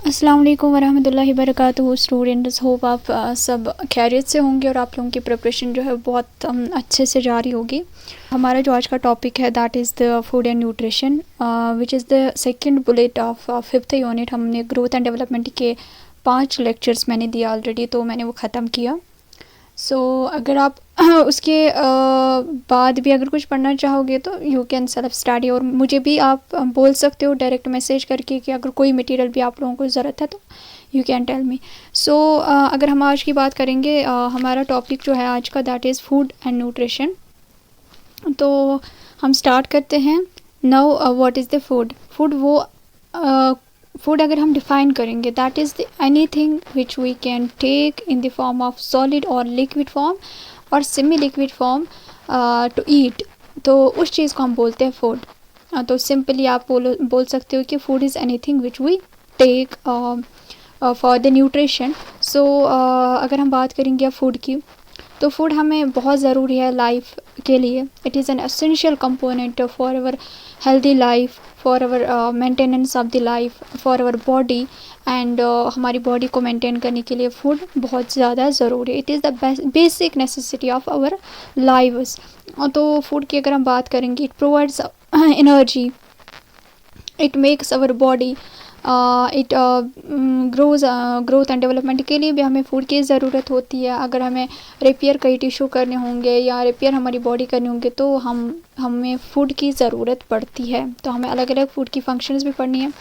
अस्सलाम वालेकुम वरहमतुल्लाहि वबरकातुहू। स्टूडेंट्स, होप आप सब खैरियत से होंगे और आप लोगों की प्रिपरेशन जो है बहुत अच्छे से जारी होगी। हमारा जो आज का टॉपिक है that is the food and nutrition which is the second bullet of fifth unit. हमने ग्रोथ एंड डेवलपमेंट के 5 लेक्चर्स मैंने दिया ऑलरेडी, तो मैंने वो ख़त्म किया। अगर आप उसके बाद भी अगर कुछ पढ़ना चाहोगे तो यू कैन सेल्फ स्टडी, और मुझे भी आप बोल सकते हो डायरेक्ट मैसेज करके कि अगर कोई मटेरियल भी आप लोगों को ज़रूरत है तो यू कैन टेल मी। अगर हम आज की बात करेंगे, हमारा टॉपिक जो है आज का that is food and nutrition. तो हम स्टार्ट करते हैं। Now what is the food? Food अगर हम डिफ़ाइन करेंगे that is anything which we can take in the form of solid और लिक्विड फॉर्म और semi liquid form to eat, तो उस चीज़ को हम बोलते हैं फूड। तो सिंपली आप बोल सकते हो कि food is anything which we take for the nutrition. अगर हम बात करेंगे फूड की, तो फूड हमें बहुत ज़रूरी है लाइफ के लिए। It is an essential component for our healthy life, for our maintenance of the life, for our body and हमारी बॉडी को मेंटेन करने के लिए फूड बहुत ज़्यादा ज़रूरी है। It is the basic necessity of our lives. तो फूड की अगर हम बात करेंगे, it provides energy, it makes our body, it growth and development के लिए भी हमें फूड की ज़रूरत होती है। अगर हमें रिपेयर कई टिश्यू करने होंगे या रिपेयर हमारी बॉडी करनी होंगे तो हमें फूड की ज़रूरत पड़ती है। तो हमें अलग अलग फूड की फंक्शंस भी पढ़नी है।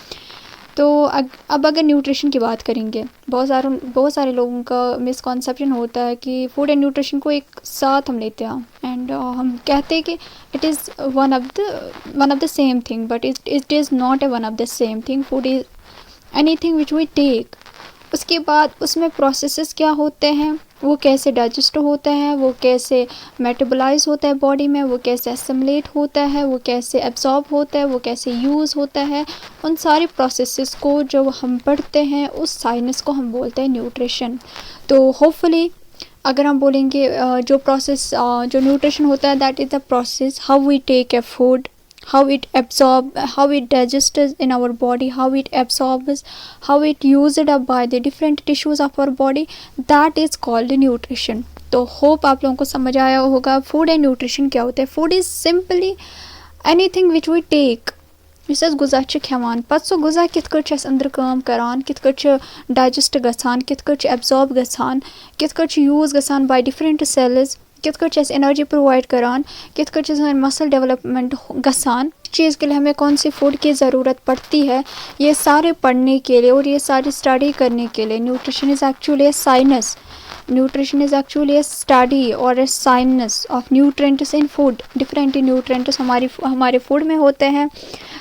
तो अब अगर न्यूट्रिशन की बात करेंगे, बहुत सारे लोगों का मिसकॉन्सेप्शन होता है कि फूड एंड न्यूट्रिशन को एक साथ हम लेते हैं एंड हम कहते हैं कि it is one of the same thing, but it is not a one of the same thing. Food is anything which we take. उसके बाद उसमें प्रोसेसेस क्या होते हैं, वो कैसे डाइजेस्ट होता है, वो कैसे मेटाबोलाइज होता है बॉडी में, वो कैसे एसिमिलेट होता है, वो कैसे एब्जॉर्ब होता है, वो कैसे यूज़ होता है, उन सारे प्रोसेसेस को जो हम पढ़ते हैं उस साइंस को हम बोलते हैं न्यूट्रिशन। तो होपफुली अगर हम बोलेंगे जो न्यूट्रिशन होता है that is the process how we take a food, how it absorbs, how it digests in our body, how it absorbs, how it used up by the different tissues of our body, that is called nutrition। तो hope आप लोगों को समझ आया होगा food and nutrition क्या होता है। Food is simply anything which we take. Yes गुज़ा खेवान पत् सो गुज़ा कित अंदर काम करान, कित डाइजेस्ट गसान, कित एब्जॉर्ब गसान, कित यूज़ गसान बाय डिफरेंट सेल्स, कित एनर्जी प्रोवाइड करान, कित मसल डेवलपमेंट गसान। चीज़ के लिए हमें कौन सी फूड की ज़रूरत पड़ती है, ये सारे पढ़ने के लिए और ये सारी स्टडी करने के लिए nutrition is actually a science. Nutrition is actually a study और a science of nutrients in food. Different nutrients हमारे फूड में होते हैं,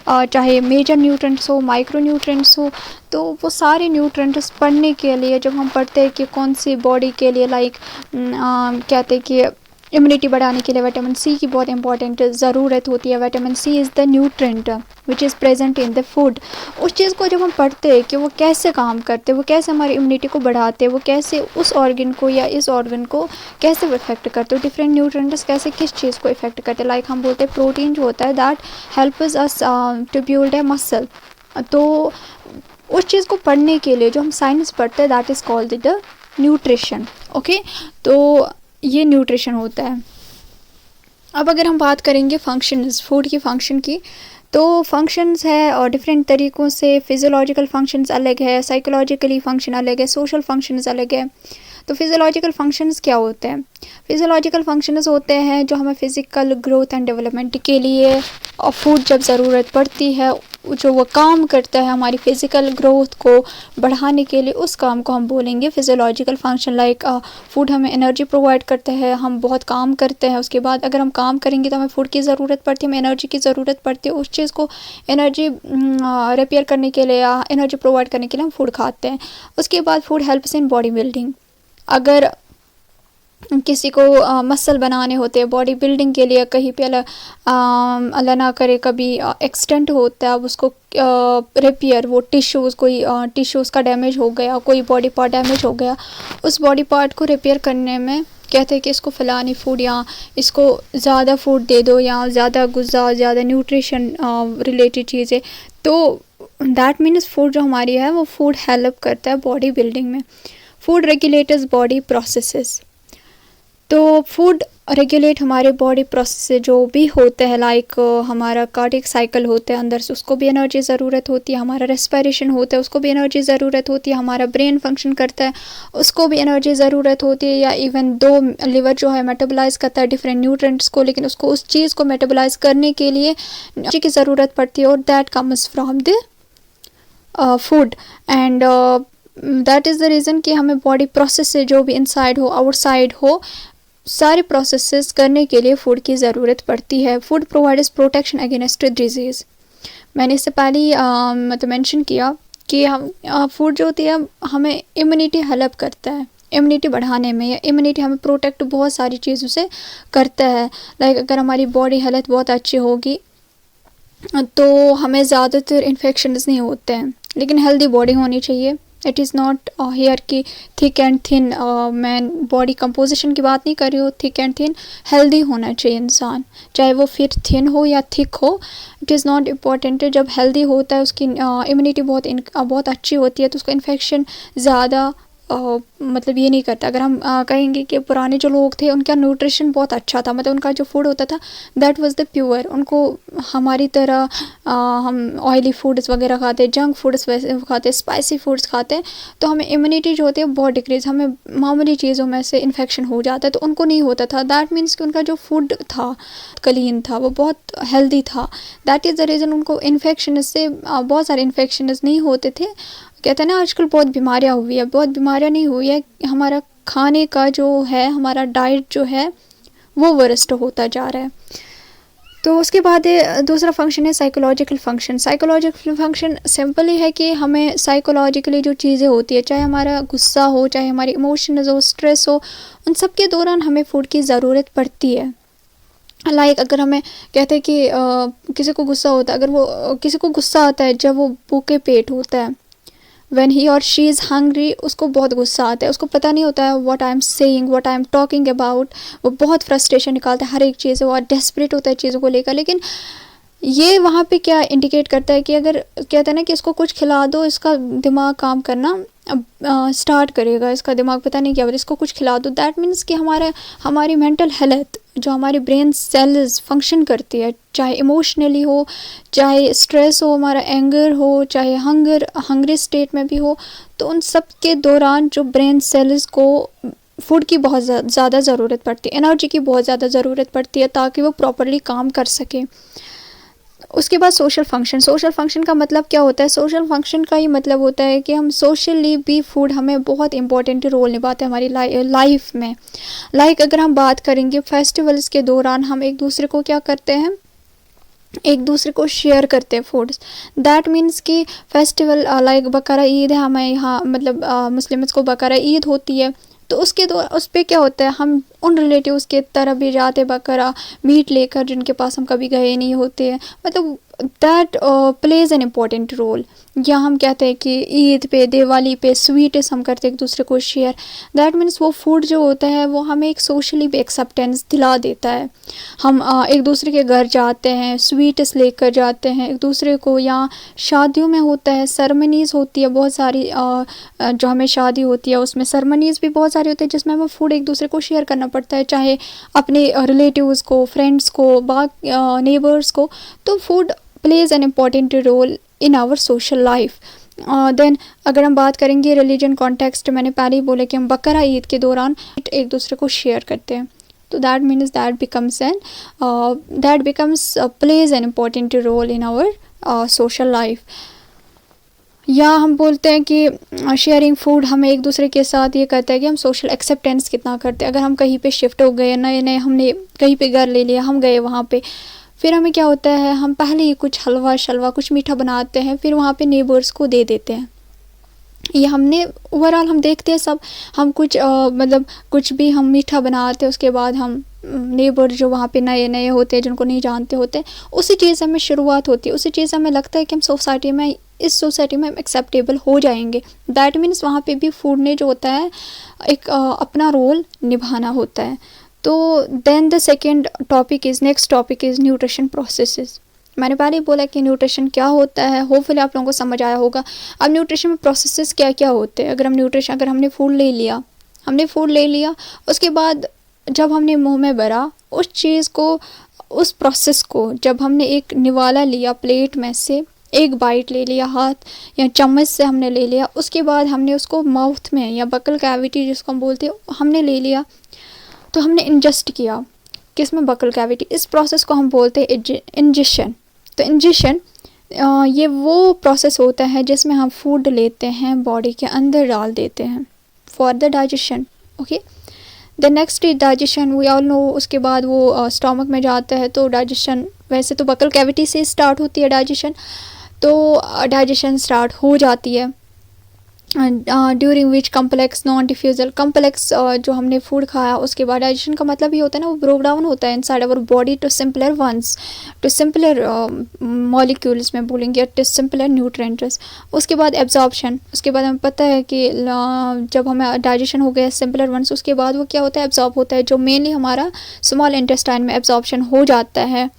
चाहे मेजर न्यूट्रेंट्स हो, माइक्रो न्यूट्रेंट्स हो। तो वो सारे न्यूट्रेंट्स पढ़ने के लिए जब हम पढ़ते हैं कि कौन सी बॉडी के लिए कहते हैं कि इम्यूनिटी बढ़ाने के लिए विटामिन सी की बहुत इंपॉर्टेंट ज़रूरत होती है। Vitamin C is the nutrient which is present in the food. उस चीज़ को जब हम पढ़ते हैं कि वो कैसे काम करते, वो कैसे हमारी इम्यूनिटी को बढ़ाते, वो कैसे उस ऑर्गन को या इस ऑर्गन को कैसे वो इफेक्ट करते हो, डिफरेंट न्यूट्रेंट्स कैसे किस चीज़ को इफेक्ट करते हैं। लाइक हम बोलते हैं प्रोटीन जो होता है that helps us to build a muscle. तो उस चीज़ को पढ़ने के लिए जो हम साइंस पढ़ते हैं that is called the nutrition. Okay, तो ये न्यूट्रिशन होता है। अब अगर हम बात करेंगे फंक्शंस, फूड की फंक्शन की, तो फंक्शंस है और डिफरेंट तरीक़ों से। फिज़ियोलॉजिकल फंक्शंस अलग है, साइकोलॉजिकली फंक्शन अलग है, सोशल फंक्शंस अलग है। तो फिज़ियोलॉजिकल फंक्शंस क्या होते हैं? फिज़ियोलॉजिकल फंक्शंस होते हैं जो हमें फ़िज़िकल ग्रोथ एंड डेवलपमेंट के लिए और फूड जब ज़रूरत पड़ती है, जो वो काम करता है हमारी फ़िज़िकल ग्रोथ को बढ़ाने के लिए, उस काम को हम बोलेंगे फ़िज़ियोलॉजिकल फंक्शन। लाइक फूड हमें एनर्जी प्रोवाइड करता है, हम बहुत काम करते हैं, उसके बाद अगर हम काम करेंगे तो हमें फूड की ज़रूरत पड़ती है, हमें एनर्जी की ज़रूरत पड़ती है। उस चीज़ को एनर्जी रिपेयर करने के लिए या एनर्जी प्रोवाइड करने के लिए हम फूड खाते हैं। उसके बाद food helps in body building. अगर किसी को मसल बनाने होते हैं बॉडी बिल्डिंग के लिए, कहीं पे अल्लाह ना करे कभी एक्सटेंट होता है, अब उसको रिपेयर, वो टिश्यूज़, कोई टिश्यूज़ का डैमेज हो गया, कोई बॉडी पार्ट डैमेज हो गया, उस बॉडी पार्ट को रिपेयर करने में कहते हैं कि इसको फ़लानी फूड या इसको ज़्यादा फूड दे दो या ज़्यादा गुज़ा, ज़्यादा न्यूट्रिशन रिलेटेड चीज़ें। तो दैट मीन्स फूड जो हमारी है वो फूड हेल्प करता है बॉडी बिल्डिंग में। फूड रेगुलेटर्स बॉडी प्रोसेसेस, तो फूड रेगुलेट हमारे बॉडी प्रोसेस जो भी होते हैं, लाइक हमारा कार्डियक साइकिल होता है, अंदर से उसको भी एनर्जी ज़रूरत होती है, हमारा रेस्पिरेशन होता है उसको भी एनर्जी ज़रूरत होती है, हमारा ब्रेन फंक्शन करता है उसको भी एनर्जी ज़रूरत होती है, या इवन दो लिवर जो है मेटाबोलाइज करता है डिफरेंट न्यूट्रेंट्स को, लेकिन उसको उस चीज़ को मेटाबोलाइज करने के लिए एनर्जी की ज़रूरत पड़ती है, और that comes from the food. And that is the reason कि हमें बॉडी प्रोसेस से जो भी इनसाइड हो आउटसाइड हो सारे प्रोसेसेस करने के लिए फूड की ज़रूरत पड़ती है। Food provides protection against disease. मैंने इससे पहले मतलब मेंशन किया कि हम फूड जो होती है हमें इम्यूनिटी हेल्प करता है, इम्यूनिटी बढ़ाने में, या इम्यूनिटी हमें प्रोटेक्ट बहुत सारी चीज़ों से करता है। लाइक अगर हमारी बॉडी हेल्थ बहुत अच्छी होगी तो हमें ज़्यादातर इन्फेक्शंस नहीं होते हैं, लेकिन हेल्दी बॉडी होनी चाहिए। इट इज़ नॉट हेयर की थिक एंड थिन, मैं बॉडी कंपोजिशन की बात नहीं कर रही हूँ, थिक एंड थिन हेल्दी होना चाहिए इंसान, चाहे वो फिर थिन हो या थिक हो, इट इज़ नॉट इम्पॉर्टेंट। जब हेल्दी होता है उसकी इम्यूनिटी बहुत अच्छी होती है तो उसको इन्फेक्शन ज़्यादा मतलब ये नहीं करता। अगर हम कहेंगे कि पुराने जो लोग थे उनका न्यूट्रिशन बहुत अच्छा था, मतलब उनका जो फूड होता था दैट वाज द प्योर, उनको हमारी तरह हम ऑयली फूड्स वगैरह खाते, जंक फूड्स वैसे खाते, स्पाइसी फूड्स खाते, तो हमें इम्यूनिटी जो होती है बहुत डिक्रीज, हमें मामूली चीज़ों में से इन्फेक्शन हो जाता है, तो उनको नहीं होता था। दैट मीन्स कि उनका जो फूड था क्लीन था, वो बहुत हेल्दी था। दैट इज़ द रीज़न उनको इन्फेक्शन से बहुत सारे इन्फेक्शन नहीं होते थे। कहते हैं ना आजकल बहुत बीमारियां हुई है, बहुत बीमारियां नहीं हुई है, हमारा खाने का जो है, हमारा डाइट जो है वो वरिष्ठ होता जा रहा है। तो उसके बाद दूसरा फंक्शन है psychological function. Psychological function simple ही है कि हमें साइकोलॉजिकली जो चीज़ें होती है, चाहे हमारा गुस्सा हो, चाहे हमारी इमोशंस हो, स्ट्रेस हो, उन सब के दौरान हमें फूड की ज़रूरत पड़ती है। लाइक अगर हमें कहते हैं कि किसी को गुस्सा होता है, अगर वो किसी को गुस्सा आता है जब वो भूखे पेट होता है, when he or she is hungry, उसको बहुत गुस्सा आता है, उसको पता नहीं होता है what I'm saying, what I'm talking about, वो बहुत फ्रस्ट्रेशन निकालता है हर एक चीज़ से, वो डेस्परेट होता है चीज़ों को लेकर। लेकिन ये वहाँ पे क्या इंडिकेट करता है कि अगर कहते हैं ना कि इसको कुछ खिला दो, इसका दिमाग काम करना स्टार्ट करेगा, इसका दिमाग पता नहीं क्या होता है, इसको कुछ खिला दो। दैट मीन्स कि हमारी मेंटल हेल्थ, जो हमारी ब्रेन सेल्स फंक्शन करती है, चाहे इमोशनली हो, चाहे स्ट्रेस हो, हमारा एंगर हो, चाहे हंग्री स्टेट में भी हो, तो उन सब के दौरान जो ब्रेन सेल्स को फूड की बहुत ज़्यादा ज़रूरत पड़ती है, एनर्जी की बहुत ज़्यादा ज़रूरत पड़ती है ताकि वो प्रॉपरली काम कर सके। उसके बाद सोशल फंक्शन। सोशल फंक्शन का मतलब क्या होता है? सोशल फंक्शन का ही मतलब होता है कि हम सोशली भी फूड हमें बहुत इंपॉर्टेंट रोल निभाते हैं हमारी लाइफ में। लाइक अगर हम बात करेंगे फेस्टिवल्स के दौरान हम एक दूसरे को क्या करते हैं, एक दूसरे को शेयर करते हैं फूड्स। दैट मीन्स कि फेस्टिवल लाइक बकरा ईद है हमें यहाँ, मतलब मुस्लिम्स को बकरा ईद होती है, तो उस पर क्या होता है, हम उन रिलेटिव्स के तरफ भी जाते बकरा मीट लेकर जिनके पास हम कभी गए नहीं होते हैं, मतलब that plays an important role. या हम कहते हैं कि ईद पे, दिवाली पे स्वीट्स हम करते हैं एक दूसरे को शेयर। दैट मीन्स वो फूड जो होता है वो हमें एक सोशली भी एक्सेप्टेंस दिला देता है। हम एक दूसरे के घर जाते हैं, स्वीट्स लेकर जाते हैं एक दूसरे को, या शादियों में होता है, सरमनीज़ होती है बहुत सारी, जो हमें शादी होती है उसमें सरमनीज़ भी बहुत सारी होती है जिसमें हमें फूड एक दूसरे को शेयर करना पड़ता है, चाहे अपने रिलेटिव्स को, फ्रेंड्स को, नेबर्स को। तो food plays an important role in our social life. Then अगर हम बात करेंगे रिलीजन कॉन्टेक्स्ट, मैंने पहले ही बोला कि हम बकरा ईद के दौरान एक दूसरे को शेयर करते हैं, तो that means that becomes plays an important role in our social life. या हम बोलते हैं कि शेयरिंग फूड हमें एक दूसरे के साथ ये करता है कि हम सोशल एक्सेप्टेंस कितना करते हैं। अगर हम कहीं पे शिफ्ट हो गए, नए नए हमने कहीं पे घर ले लिया, हम गए वहाँ पे, फिर हमें क्या होता है, हम पहले ही कुछ हलवा शलवा कुछ मीठा बनाते हैं, फिर वहाँ पे नेबर्स को दे देते हैं। ये हमने ओवरऑल हम देखते हैं सब, हम कुछ मतलब कुछ भी हम मीठा बनाते हैं, उसके बाद हम नेबर जो वहाँ पे नए नए होते हैं जिनको नहीं जानते होते, उसी चीज़ से हमें शुरुआत होती है, उसी चीज़ से हमें लगता है कि हम इस सोसाइटी में हम एक्सेप्टेबल हो जाएंगे। दैट मीन्स वहाँ पे भी फूड ने जो होता है एक अपना रोल निभाना होता है। तो then the next topic is nutrition processes. मैंने पहले ही बोला कि न्यूट्रिशन क्या होता है, होपफुली आप लोगों को समझ आया होगा। अब न्यूट्रिशन में प्रोसेसेस क्या क्या होते हैं। अगर हमने फूड ले लिया, उसके बाद जब हमने मुंह में भरा उस चीज़ को, उस प्रोसेस को, जब हमने एक निवाला लिया प्लेट में से, एक बाइट ले लिया हाथ या चम्मच से हमने ले लिया, उसके बाद हमने उसको माउथ में या बकल कैविटी जिसको हम बोलते हैं हमने ले लिया, तो हमने इंजेस्ट किया किसमें, बकल कैविटी। इस प्रोसेस को हम बोलते हैं इंजेशन। तो इंजेशन ये वो प्रोसेस होता है जिसमें हम फूड लेते हैं, बॉडी के अंदर डाल देते हैं for the digestion. Okay, the next is digestion, we all know. उसके बाद वो स्टमक में जाता है। तो डाइजेशन वैसे तो बकल कैविटी से स्टार्ट होती है डाइजेशन, तो डाइजेशन स्टार्ट हो जाती है during which complex non defusal complex जो हमने फूड खाया उसके बाद डाइजेशन का मतलब ये होता है ना, वो ब्रोक डाउन होता है inside our body to simpler ones, to simpler molecules में बोलेंगे, टू सिंपलर न्यूट्रिएंट्स। उसके बाद एब्जॉर्प्शन, उसके बाद हमें पता है कि जब हमें डाइजेशन हो गया सिंपलर वंस, उसके बाद वो क्या होता है, एब्जॉर्ब होता है, जो मेनली हमारा स्मॉल इंटेस्टाइन में एब्जॉर्प्शन हो जाता है।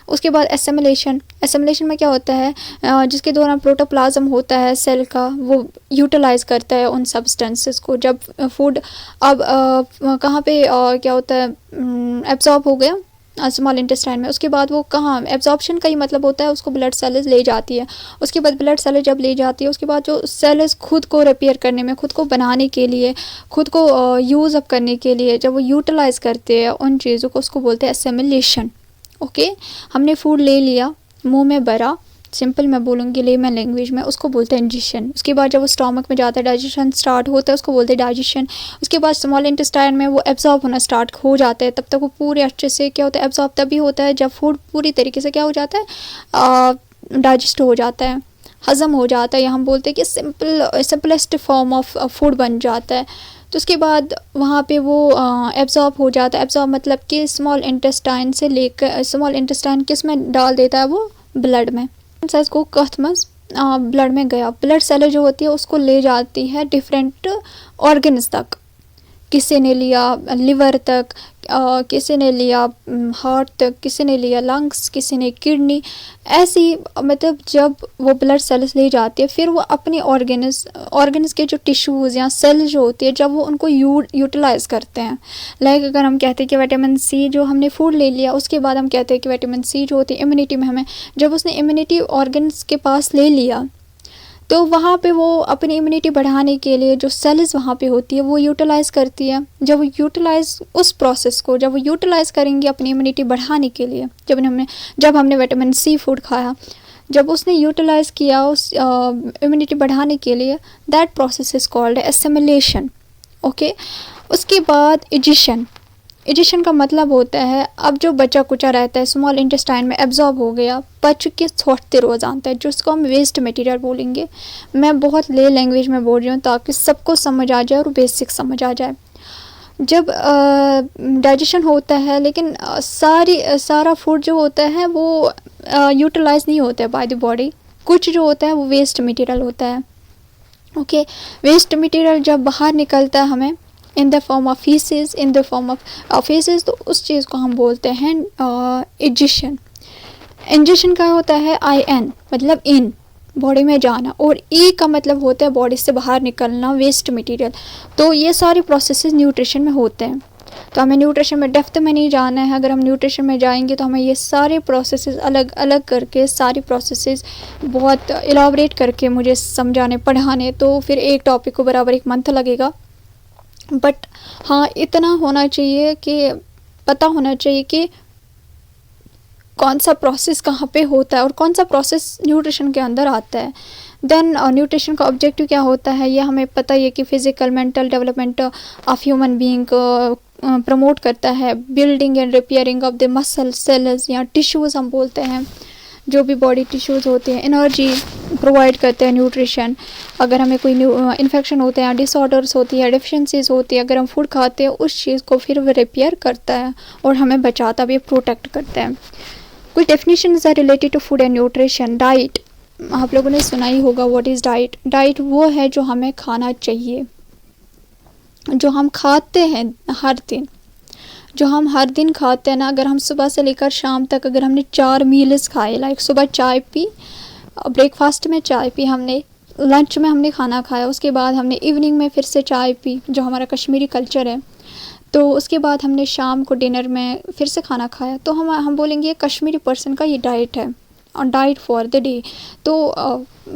उसके बाद एसिमिलेशन में क्या होता है, जिसके दौरान प्रोटोप्लाज्म होता है सेल का, वो यूटिलाइज करता है उन सब्सटेंसेस को। जब फूड अब कहाँ पे क्या होता है, एब्जॉर्ब हो गया स्मॉल इंटेस्टाइन में, उसके बाद वो कहाँ, एब्जॉर्प्शन का ही मतलब होता है उसको ब्लड सेल्स ले जाती है। उसके बाद ब्लड सेल्स जब ले जाती है, उसके बाद जो सेल्स खुद को रिपेयर करने में, खुद को बनाने के लिए, खुद को यूज़ अप करने के लिए जब वो यूटिलाइज करते हैं उन चीज़ों को, उसको बोलते हैं एसिमिलेशन। ओके, हमने फूड ले लिया, मुंह में भरा, सिंपल मैं बोलूँगी लेमन लैंग्वेज में, उसको बोलते हैं इंजेशन। उसके बाद जब वो स्टमक में जाता है, डाइजेशन स्टार्ट होता है, उसको बोलते हैं डाइजेशन। उसके बाद स्मॉल इंटेस्टाइन में वो एब्जॉर्ब होना स्टार्ट हो जाता है। तब तक वो पूरे अच्छे से क्या होता है, एब्जॉर्ब तभी होता है जब फूड पूरी तरीके से क्या हो जाता है, डाइजेस्ट हो जाता है, हज़म हो जाता है, या हम बोलते हैं कि सिंपलेस्ट फॉर्म ऑफ फूड बन जाता है। तो उसके बाद वहाँ पे वो एब्जॉर्ब हो जाता है। एब्जॉर्ब मतलब कि स्मॉल इंटेस्टाइन से लेकर, स्मॉल इंटेस्टाइन किस में डाल देता है, वो ब्लड में, साइज को कथमस ब्लड में गया। ब्लड सेल जो होती है उसको ले जाती है डिफरेंट ऑर्गन्स तक, किसी ने लिया लिवर तक, किसी ने लिया हार्ट तक, किसी ने लिया लंग्स, किसी ने किडनी, ऐसी मतलब जब वो ब्लड सेल्स ले जाती है, फिर वो अपने ऑर्गन्स के जो टिश्यूज़ या सेल जो होती है, जब वो उनको यूटिलाइज़ करते हैं। लाइक अगर हम कहते हैं कि विटामिन सी जो हमने फूड ले लिया, उसके बाद हम कहते हैं कि विटामिन सी जो होती है इम्यूनिटी में, हमें जब उसने इम्यूनिटी ऑर्गन्स के पास ले लिया, तो वहाँ पे वो अपनी इम्यूनिटी बढ़ाने के लिए जो सेल्स वहाँ पे होती है वो यूटिलाइज़ करती है। जब वो यूटिलाइज़ उस प्रोसेस को जब वो यूटिलाइज़ करेंगे अपनी इम्यूनिटी बढ़ाने के लिए, जब हमने विटामिन सी फूड खाया, जब उसने यूटिलाइज़ किया उस इम्यूनिटी बढ़ाने के लिए, that process is called assimilation. Okay, उसके बाद एजिशन का मतलब होता है, अब जो बचा कुचा रहता है स्मॉल इंटेस्टाइन में एब्जॉर्ब हो गया, पच के छोड़ते रोज आता है, जिसको हम वेस्ट मटेरियल बोलेंगे। मैं बहुत ले लैंग्वेज में बोल रही हूँ ताकि सबको समझ आ जाए और बेसिक समझ आ जाए। जब डाइजेशन होता है, लेकिन सारा फूड जो होता है वो यूटिलाइज नहीं होता है बाय द बॉडी, कुछ जो होता है वो वेस्ट मटेरियल होता है। ओके, वेस्ट मटेरियल जब बाहर निकलता है हमें इन द फॉर्म ऑफ फीसेस, तो उस चीज़ को हम बोलते हैं एजिशन। इंजेशन का होता है IN मतलब इन, बॉडी में जाना, और E का मतलब होता है बॉडी से बाहर निकलना, वेस्ट मटेरियल। तो ये सारे प्रोसेसेस न्यूट्रिशन में होते हैं। तो हमें न्यूट्रिशन में डेप्थ में नहीं जाना है। अगर हम न्यूट्रिशन में जाएंगे तो हमें ये सारे प्रोसेसेस अलग अलग करके, सारी प्रोसेसेस बहुत इलाबरेट करके मुझे समझाने पढ़ाने, तो फिर एक टॉपिक को बराबर 1 मंथ लगेगा। बट हाँ, इतना होना चाहिए कि पता होना चाहिए कि कौन सा प्रोसेस कहाँ पे होता है और कौन सा प्रोसेस न्यूट्रिशन के अंदर आता है। देन न्यूट्रिशन का ऑब्जेक्टिव क्या होता है, ये हमें पता है कि physical mental development of human being promote करता है, building and repairing of the muscle cells या टिश्यूज़ हम बोलते हैं, जो भी बॉडी टिश्यूज़ होते हैं, एनर्जी प्रोवाइड करते हैं न्यूट्रिशन। अगर हमें कोई इन्फेक्शन होते हैं, डिसऑर्डर्स होती है, डिफिशेंसीज होती है, अगर हम फूड खाते हैं उस चीज़ को फिर वो रिपेयर करता है और हमें बचाता भी, प्रोटेक्ट करता है। कुछ definitions are related to food and nutrition. Diet, आप लोगों ने सुना ही होगा व्हाट इज़ डाइट। डाइट वो है जो हमें खाना चाहिए, जो हम खाते हैं हर दिन, जो हम हर दिन खाते हैं ना, अगर हम सुबह से लेकर शाम तक अगर हमने 4 मील्स खाए, लाइक सुबह चाय पी, ब्रेकफास्ट में चाय पी हमने, लंच में हमने खाना खाया, उसके बाद हमने इवनिंग में फिर से चाय पी, जो हमारा कश्मीरी कल्चर है, तो उसके बाद हमने शाम को डिनर में फिर से खाना खाया, तो हम बोलेंगे कश्मीरी पर्सन का ये डाइट है, और डाइट फॉर द डे। तो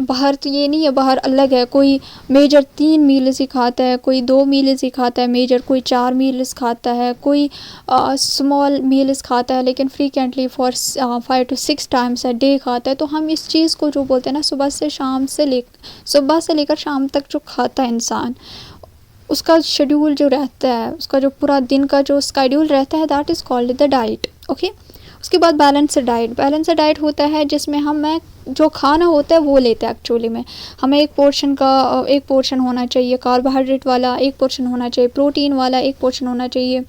बाहर तो ये नहीं है, बाहर अलग है, कोई मेजर 3 मील्स ही खाता है, कोई 2 मील्स ही खाता है मेजर, कोई 4 मील्स खाता है, कोई स्मॉल मील्स खाता है, लेकिन frequently for 5 to 6 times a day खाता है। तो हम इस चीज़ को जो बोलते हैं ना, सुबह से लेकर शाम तक जो खाता है इंसान, उसका शेड्यूल जो रहता है, उसका जो पूरा दिन का जो स्केड्यूल रहता है, that is called the diet. Okay, उसके बाद बैलेंस डाइट होता है जिसमें हमें जो खाना होता है वो लेते हैं। एक्चुअली में हमें एक पोर्शन होना चाहिए कार्बोहाइड्रेट वाला, एक पोर्शन होना चाहिए प्रोटीन वाला, एक पोर्शन होना चाहिए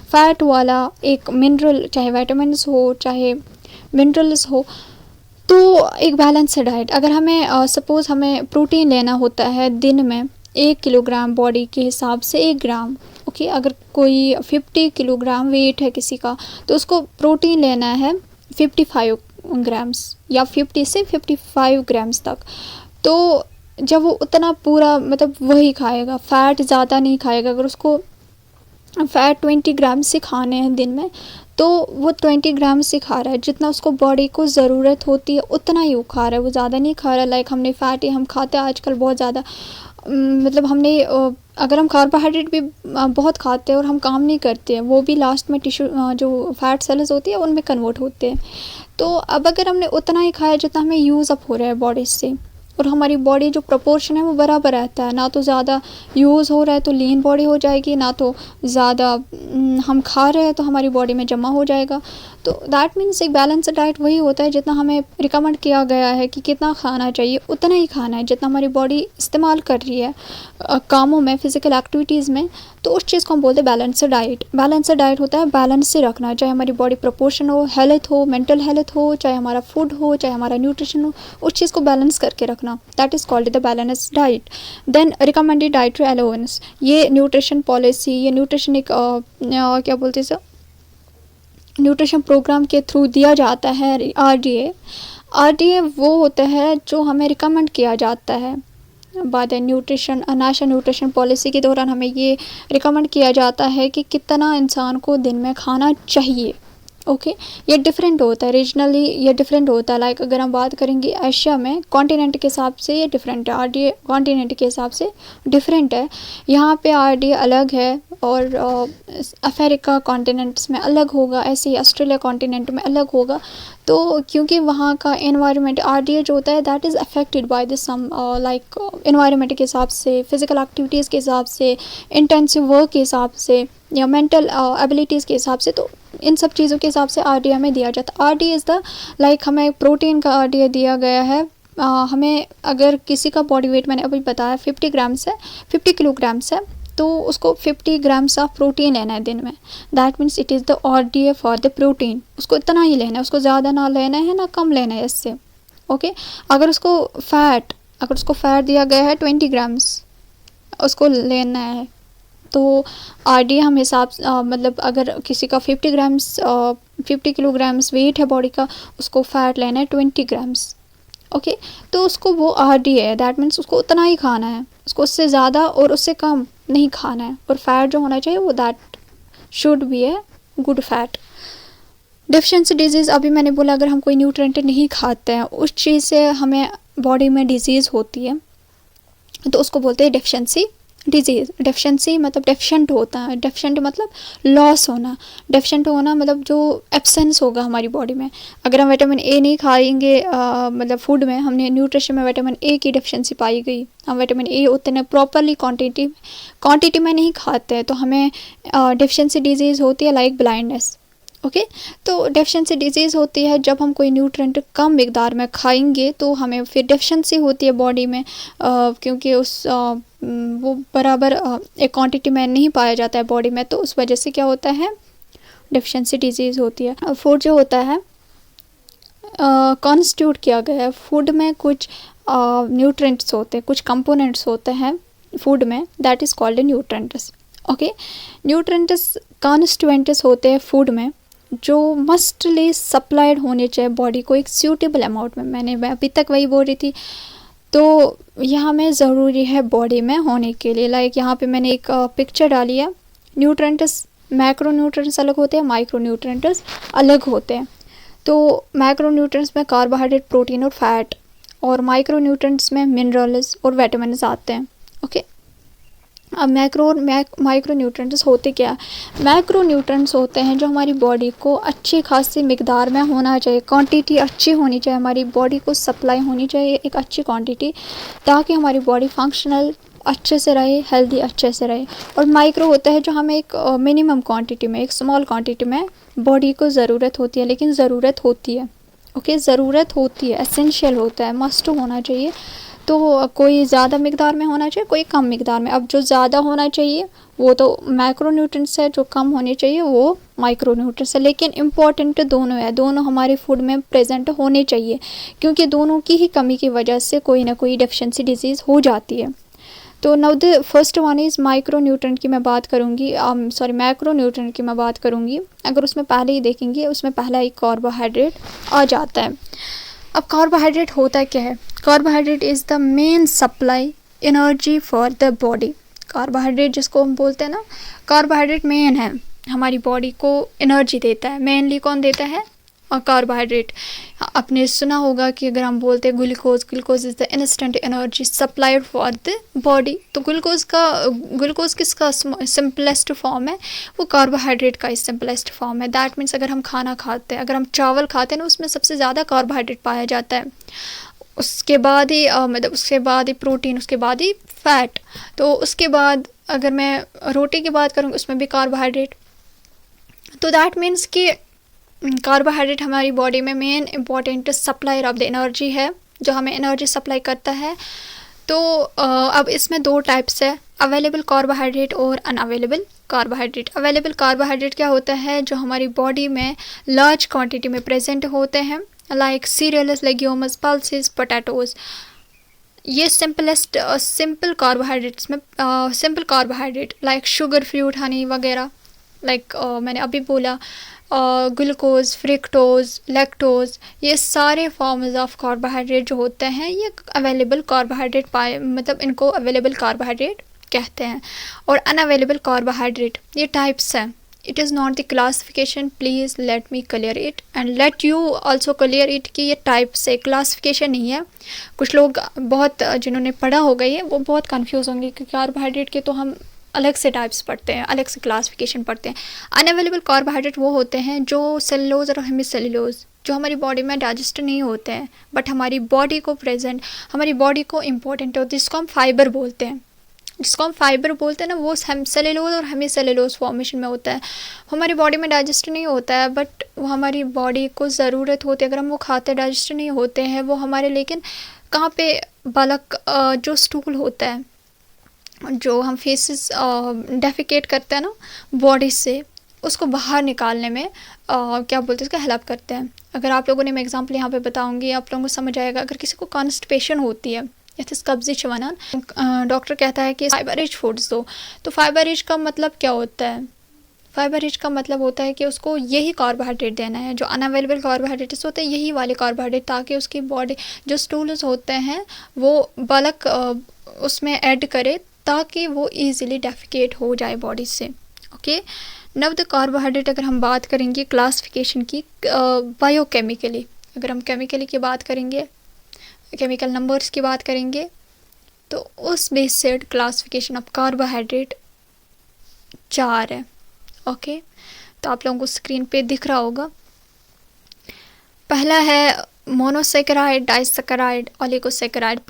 फैट वाला, एक मिनरल, चाहे विटामिन्स हो चाहे मिनरल्स हो। तो एक बैलेंस डाइट, अगर हमें सपोज़ हमें प्रोटीन लेना होता है दिन में 1 किलोग्राम बॉडी के हिसाब से 1 ग्राम। ओके, अगर कोई 50 किलोग्राम वेट है किसी का, तो उसको प्रोटीन लेना है 55 ग्राम्स या 50 से 55 ग्राम्स तक। तो जब वो उतना पूरा मतलब वही खाएगा, फ़ैट ज़्यादा नहीं खाएगा। अगर उसको फ़ैट 20 ग्राम से खाने हैं दिन में, तो वो 20 ग्राम से खा रहा है, जितना उसको बॉडी को ज़रूरत होती है उतना ही वो खा रहा है, वो ज़्यादा नहीं खा रहा है। लाइक हमने फ़ैट ही हम खाते हैं आजकल बहुत ज़्यादा, मतलब हमने अगर हम कार्बोहाइड्रेट भी बहुत खाते हैं और हम काम नहीं करते हैं, वो भी लास्ट में टिश्यू जो फैट सेल्स होती है उनमें कन्वर्ट होते हैं। तो अब अगर हमने उतना ही खाया जितना हमें यूज़ अप हो रहा है बॉडी से, और हमारी बॉडी जो प्रोपोर्शन है वो बराबर रहता है, ना तो ज़्यादा यूज़ हो रहा है तो लीन बॉडी हो जाएगी, ना तो ज़्यादा हम खा रहे हैं तो हमारी बॉडी में जमा हो जाएगा। तो दैट मीन्स एक बैलेंस डाइट वही होता है जितना हमें रिकमेंड किया गया है कि कितना खाना चाहिए उतना ही खाना है जितना हमारी बॉडी इस्तेमाल कर रही है कामों में, फ़िज़िकल एक्टिविटीज़ में। तो उस चीज़ को हम बोलते हैं बैलेंस डाइट। बैलेंस डाइट होता है बैलेंस से रखना, चाहे हमारी बॉडी प्रोपोर्शन हो, हेल्थ हो, मेंटल हेल्थ हो, चाहे हमारा फूड हो, चाहे हमारा न्यूट्रिशन हो, उस चीज़ को बैलेंस करके रखना, that is called the balance diet. Then recommended dietary allowance, ये न्यूट्रिशन पॉलिसी, ये न्यूट्रिशन एक क्या बोलते हैं सर, न्यूट्रिशन प्रोग्राम के थ्रू दिया जाता है। आरडीए वो होता है जो हमें रिकमेंड किया जाता है बाद न्यूट्रिशन नेशनल न्यूट्रिशन पॉलिसी के दौरान हमें ये रिकमेंड किया जाता है कि कितना इंसान को दिन में खाना चाहिए। ओके, ये डिफरेंट होता है, रीजनली ये डिफरेंट होता है। लाइक अगर हम बात करेंगे एशिया में कॉन्टिनेंट के हिसाब से ये डिफरेंट है, आरडीए कॉन्टिनेंट के हिसाब से डिफरेंट है। यहाँ पे आरडीए अलग है और अफ्रीका कॉन्टिनेंट्स में अलग होगा, ऐसे ही ऑस्ट्रेलिया कॉन्टिनेंट में अलग होगा। तो क्योंकि वहाँ का एनवायरनमेंट, आरडीए जो होता है that is affected by this some like environment के हिसाब से, फिज़िकल एक्टिविटीज़ के हिसाब से, इंटेंसिव वर्क के हिसाब से, या मेंटल एबिलिटीज़ के हिसाब से। तो इन सब चीज़ों के हिसाब से आरडीए हमें दिया जाता है। आरडीए इज़ द लाइक हमें प्रोटीन का आरडीए दिया गया है। हमें अगर किसी का बॉडी वेट मैंने अभी बताया 50 ग्राम्स है, 50 किलोग्राम्स है, तो उसको 50 ग्राम्स ऑफ प्रोटीन लेना है दिन में। That means it is the RDA for the protein. उसको इतना ही लेना है, उसको ज़्यादा ना लेना है ना कम लेना है इससे। ओके, अगर उसको फ़ैट दिया गया है 20 ग्राम्स उसको लेना है, तो आरडीए हम हिसाब मतलब अगर किसी का 50 किलोग्राम्स वेट है बॉडी का, उसको फ़ैट लेना है 20 ग्राम्स। ओके, तो उसको वो आरडीए है, दैट मीन्स उसको उतना ही खाना है, उसको उससे ज़्यादा और उससे कम नहीं खाना है। और फैट जो होना चाहिए वो that should be a good fat. Deficiency disease, अभी मैंने बोला अगर हम कोई न्यूट्रिएंट नहीं खाते हैं उस चीज़ से हमें बॉडी में डिजीज़ होती है, तो उसको बोलते हैं डेफिशिएंसी डिजीज़। डेफिशिएंसी मतलब डेफिशिएंट होता है, डेफिशिएंट मतलब लॉस होना, डेफिशिएंट होना मतलब जो एब्सेंस होगा हमारी बॉडी में। अगर हम विटामिन ए नहीं खाएंगे मतलब फूड में, हमने न्यूट्रिशन में विटामिन ए की डेफिशिएंसी पाई गई, हम विटामिन ए उतने प्रॉपरली क्वांटिटी में नहीं खाते हैं, तो हमें डेफिशिएंसी डिजीज़ होती है लाइक ब्लाइंडनेस। ओके, तो डेफिशिएंसी डिजीज़ होती है जब हम कोई न्यूट्रिएंट कम मिकदार में खाएंगे, तो हमें फिर डेफिशिएंसी होती है बॉडी में, क्योंकि वो बराबर एक क्वांटिटी में नहीं पाया जाता है बॉडी में, तो उस वजह से क्या होता है, डेफिशिएंसी डिजीज़ होती है। फूड जो होता है कॉन्स्टिट्यूट किया गया है, फूड में कुछ न्यूट्रिएंट्स होते हैं, कुछ कंपोनेंट्स होते हैं फूड में, that is called nutrients. Okay. Nutrients constituents होते हैं फूड में जो मस्टली सप्लाइड होने चाहिए बॉडी को एक सूटेबल अमाउंट में। मैं अभी तक वही बोल रही थी। तो यहाँ में ज़रूरी है बॉडी में होने के लिए। लाइक यहाँ पे मैंने एक पिक्चर डाली है। न्यूट्रेंट्स, मैक्रो न्यूट्रेंट्स अलग होते हैं, माइक्रो न्यूट्रेंट्स अलग होते हैं। तो मैक्रो न्यूट्रेंट्स में कार्बोहाइड्रेट, प्रोटीन और फैट, और माइक्रो न्यूट्रेंट्स में मिनरल्स और विटामिन्स आते हैं। ओके। अब मैक्रो और माइक्रो न्यूट्रेंट्स होते क्या है? मैक्रो न्यूट्रेंट्स होते हैं जो हमारी बॉडी को अच्छी खासी मिकदार में होना चाहिए, क्वांटिटी अच्छी होनी चाहिए, हमारी बॉडी को सप्लाई होनी चाहिए एक अच्छी क्वांटिटी, ताकि हमारी बॉडी फंक्शनल अच्छे से रहे, हेल्दी अच्छे से रहे। और माइक्रो होता है जो हमें एक मिनिमम क्वांटिटी में, एक स्मॉल क्वांटिटी में बॉडी को ज़रूरत होती है, लेकिन ज़रूरत होती है। ओके, ज़रूरत होती है, एसेंशियल होता है, मस्ट होना चाहिए। तो कोई ज़्यादा मिकदार में होना चाहिए, कोई कम मिकदार में। अब जो ज़्यादा होना चाहिए वो तो मैक्रो न्यूट्रिएंट्स है, जो कम होने चाहिए वो माइक्रो न्यूट्रिएंट्स है। लेकिन इम्पॉर्टेंट दोनों है, दोनों हमारे फूड में प्रेजेंट होने चाहिए, क्योंकि दोनों की ही कमी की वजह से कोई ना कोई डेफिशिएंसी डिजीज़ हो जाती है। तो now the first one is micro nutrient की मैं बात करूँगी, मैक्रो न्यूट्रिएंट की मैं बात करूँगी। अगर उसमें पहले ही देखेंगे, उसमें पहला एक कार्बोहाइड्रेट आ जाता है। अब कार्बोहाइड्रेट होता क्या है? Carbohydrate is the main supply energy for the body. Carbohydrate जिसको हम बोलते हैं ना, कार्बोहाइड्रेट मेन है, हमारी बॉडी को एनर्जी देता है। मेनली कौन देता है? और कार्बोहाइड्रेट। आपने सुना होगा कि अगर हम बोलते हैं glucose, glucose is the instant energy supplied for the body. तो ग्लूकोज किसका सिंपलेस्ट फॉर्म है? वो कार्बोहाइड्रेट का सिंपलेस्ट फॉर्म है। दैट मीन्स अगर हम खाना खाते हैं, अगर हम चावल खाते हैं ना, उसमें सबसे ज़्यादा कार्बोहाइड्रेट पाया जाता है। उसके बाद ही उसके बाद ही प्रोटीन, उसके बाद ही फैट। तो उसके बाद अगर मैं रोटी की बात करूँ, उसमें भी कार्बोहाइड्रेट। तो दैट मीन्स कि कार्बोहाइड्रेट हमारी बॉडी में main important supplier of the energy है, जो हमें एनर्जी सप्लाई करता है। तो अब इसमें दो टाइप्स है, अवेलेबल कार्बोहाइड्रेट और अनअवेलेबल कार्बोहाइड्रेट। अवेलेबल कार्बोहाइड्रेट क्या होता है? जो हमारी बॉडी में लार्ज क्वांटिटी में प्रेजेंट होते हैं, like cereals, legumes, pulses, potatoes. ये सिंपल कार्बोहाइड्रेट्स में simple carbohydrate like sugar, fruit, honey वगैरह। लाइक मैंने अभी बोला ग्लूकोज, फ्रिक्टोज, लैक्टोज, ये सारे फॉर्म्स ऑफ कार्बोहाइड्रेट जो होते हैं, ये अवेलेबल कार्बोहाइड्रेट इनको अवेलेबल कार्बोहाइड्रेट कहते हैं। और अनअवेलेबल कार्बोहाइड्रेट, ये टाइप्स हैं। It is not the classification, please let me clear it and let you also clear it कि ये टाइप्स है, क्लासिफिकेशन नहीं है। कुछ लोग बहुत जिन्होंने पढ़ा होगा ये, वो बहुत कंफ्यूज होंगे कि कार्बोहाइड्रेट के तो हम अलग से टाइप्स पढ़ते हैं, अलग से क्लासिफिकेशन पढ़ते हैं। अनअवेलेबल कार्बोहाइड्रेट वो होते हैं जो सेलुलोज और हेमीसेलुलोज, जो हमारी बॉडी में डाइजेस्ट नहीं होते हैं, बट हमारी बॉडी को इम्पोर्टेंट होती है, जिसको हम फाइबर बोलते हैं। ना, वो सेलुलोज और हेमीसेलुलोज फॉर्मेशन में होता है। हमारी बॉडी में डाइजेस्ट नहीं होता है, बट वो हमारी बॉडी को ज़रूरत होती है। अगर हम वो खाते डाइजेस्ट नहीं होते हैं वो हमारे, लेकिन कहाँ पे बलक जो स्टूल होता है, जो हम फेसेस डेफिकेट करते हैं ना बॉडी से, उसको बाहर निकालने में क्या बोलते हैं, उसका हेल्प करते हैं। अगर आप लोगों ने, मैं एग्जांपल यहाँ पे बताऊंगी, आप लोगों को समझ आएगा। अगर किसी को कॉन्स्टिपेशन होती है या फिर कब्जी चवना, डॉक्टर कहता है कि फाइबर रिच फूड्स दो। तो फाइबर रिच का मतलब क्या होता है? फाइबर रिच का मतलब होता है कि उसको यही कार्बोहाइड्रेट देना है, जो अनअवेलेबल कार्बोहाइड्रेट्स होते हैं यही वाले कार्बोहाइड्रेट, ताकि उसकी बॉडी जो स्टूल्स होते हैं वो बल्क उसमें ऐड करे, ताकि वो इजीली डेफिकेट हो जाए बॉडी से। ओके। नव द कार्बोहाइड्रेट अगर हम बात करेंगे क्लासिफिकेशन की बायोकेमिकली, अगर हम केमिकली की बात करेंगे, केमिकल नंबर्स की बात करेंगे, तो उस बेस्ड क्लासिफिकेशन ऑफ कार्बोहाइड्रेट 4 है। ओके। तो आप लोगों को स्क्रीन पे दिख रहा होगा। पहला है मोनोसेकेराइड, डाइसेकेराइड, ओलिगोसेकेराइड,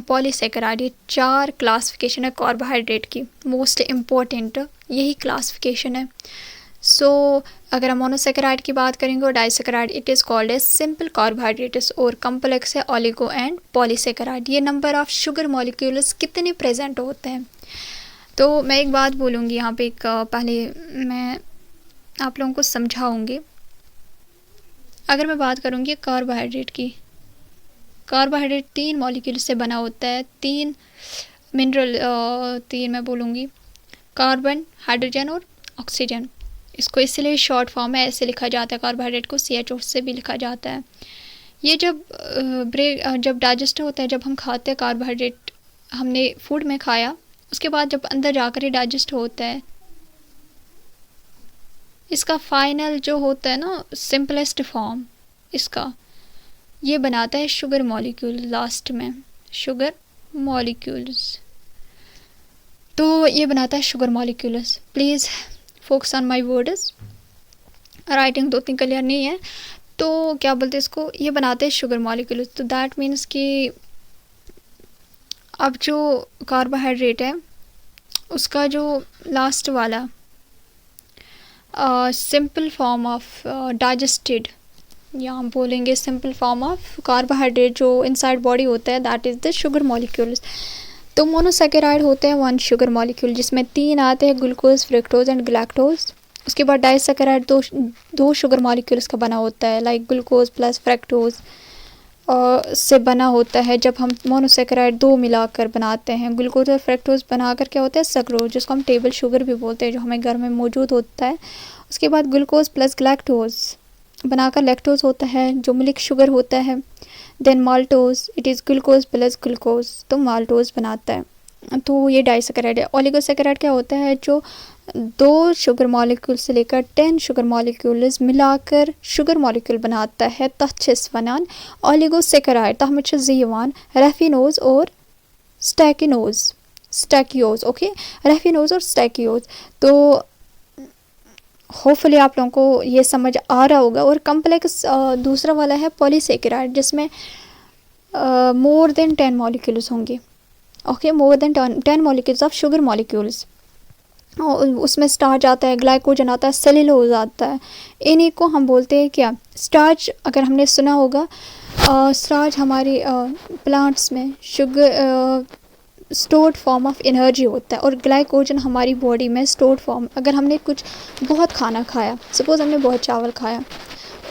पॉलीसेकेराइड। ये 4 क्लासिफिकेशन है कार्बोहाइड्रेट की, मोस्ट इम्पोर्टेंट यही क्लासिफिकेशन है। सो अगर हम मोनोसेकेराइड की बात करेंगे और disaccharide, it is called as simple carbohydrates, और कम्प्लेक्स है ओलिगो एंड पॉलीसेकेराइड। ये नंबर ऑफ शुगर मॉलिक्यूल्स कितने प्रेजेंट होते हैं? तो मैं एक बात बोलूँगी यहाँ पे, पहले मैं आप लोगों को समझाऊँगी। अगर मैं बात करूँगी कार्बोहाइड्रेट की, कार्बोहाइड्रेट 3 मॉलिक्यूल से बना होता है, 3 मिनरल, 3 मैं बोलूँगी। कार्बन, हाइड्रोजन और ऑक्सीजन। इसको इसलिए शॉर्ट फॉर्म में ऐसे लिखा जाता है, कार्बोहाइड्रेट को CHO से भी लिखा जाता है। ये जब डाइजेस्ट होता है, जब हम खाते हैं कार्बोहाइड्रेट, हमने फूड में खाया, उसके बाद जब अंदर जाकर ये डाइजेस्ट होता है, इसका फाइनल जो होता है ना, सिंपलेस्ट फॉर्म इसका, ये बनाता है शुगर मॉलिक्यूल लास्ट में, शुगर मॉलिक्यूल्स। तो ये बनाता है sugar molecules. Please focus on my words, writing दो तीन क्लियर नहीं है, तो क्या बोलते हैं इसको, ये बनाते हैं शुगर मॉलिक्यूल्स। तो दैट मीन्स कि अब जो कार्बोहाइड्रेट है उसका जो लास्ट वाला सिंपल फॉर्म ऑफ डाइजेस्टेड, या हम बोलेंगे सिंपल फॉर्म ऑफ कार्बोहाइड्रेट जो इनसाइड बॉडी होता है, that is the sugar molecules. तो मोनोसैकेराइड होते हैं 1 शुगर मॉलिक्यूल, जिसमें 3 आते हैं, ग्लूकोज, फ्रक्टोज एंड गैलेक्टोज। उसके बाद डाइसैकेराइड दो शुगर मॉलिक्यूल्स का बना होता है, लाइक ग्लूकोज प्लस फ्रक्टोज से बना होता है। जब हम मोनोसैकेराइड 2 मिलाकर बनाते हैं, ग्लूकोज और फ्रक्टोज बनाकर क्या होता है, सक्रोज, जिसको हम टेबल शुगर भी बोलते हैं, जो हमें घर में मौजूद होता है। उसके बाद ग्लूकोज प्लस गैलेक्टोज बनाकर लैक्टोज होता है, जो मिल्क शुगर होता है। Then maltose, it is glucose plus glucose, तो माल्टोज बनाता है। तो ये डाइसैकेराइड है। ओलिगोसैकेराइड क्या होता है, जो 2 शुगर मॉलिक्यूल से लेकर 10 शुगर मॉलिक्यूल्स मिलाकर शुगर मॉलिक्यूल बनाता है। तथ छ वनान ओलिगोसैकेराइड, तथ में ज़ीवान रेफिनोज और स्टैकियोज। ओके, रेफिनोज और स्टैकियोज। तो होपफुली आप लोगों को ये समझ आ रहा होगा। और कम्प्लेक्स दूसरा वाला है पॉलीसैकेराइड, जिसमें मोर देन 10 मॉलिक्यूल्स होंगे। Okay, more than 10 molecules of sugar molecules. उसमें स्टार्च आता है, ग्लाइकोजन आता है, सेल्यूलोज आता है। इन्हीं को हम बोलते हैं क्या, स्टार्च। अगर हमने सुना होगा, स्टार्च हमारी प्लांट्स में sugar stored form of energy होता है, और ग्लाइकोजन हमारी बॉडी में स्टोर्ड फॉर्म। अगर हमने कुछ बहुत खाना खाया, सपोज़ हमने बहुत चावल खाया,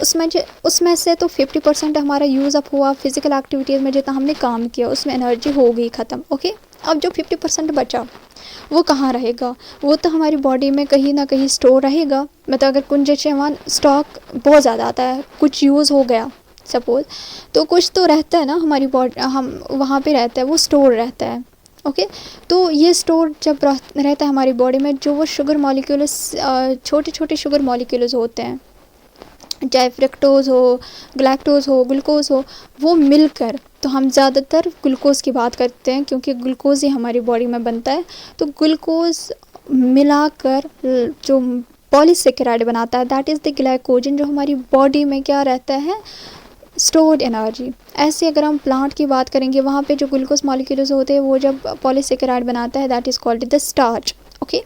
उसमें से तो 50% हमारा यूज़ अप हुआ फिज़िकल एक्टिविटीज़ में, जितना हमने काम किया उसमें एनर्जी हो गई ख़त्म। ओके, अब जो 50% बचा वो कहाँ रहेगा, वो तो हमारी बॉडी में कहीं ना कहीं स्टोर रहेगा। मतलब अगर कुंजचेवान स्टॉक बहुत ज़्यादा आता है, कुछ यूज़ हो गया सपोज़, तो कुछ तो रहता है ना हमारी बॉडी, हम वहाँ पे रहता है, वो स्टोर रहता है। ओके, तो ये स्टोर जब रहता है हमारी बॉडी में, जो वो शुगर मॉलिक्यूल्स, छोटे छोटे शुगर मॉलिक्यूल्स होते हैं, चाहे फ्रक्टोज हो, गैलेक्टोज हो, ग्लूकोज हो, वो मिलकर, तो हम ज़्यादातर ग्लूकोज की बात करते हैं क्योंकि ग्लूकोज ही हमारी बॉडी में बनता है। तो ग्लूकोज मिलाकर जो पॉलीसैकेराइड बनाता है, दैट इज़ द ग्लाइकोजन, जो हमारी बॉडी में क्या रहता है, स्टोर्ड एनर्जी। ऐसे अगर हम प्लांट की बात करेंगे, वहाँ पे जो ग्लूकोज मॉलिक्यूल्स होते हैं, वो जब पॉलीसैकेराइड बनाता है, that is called the starch. Okay,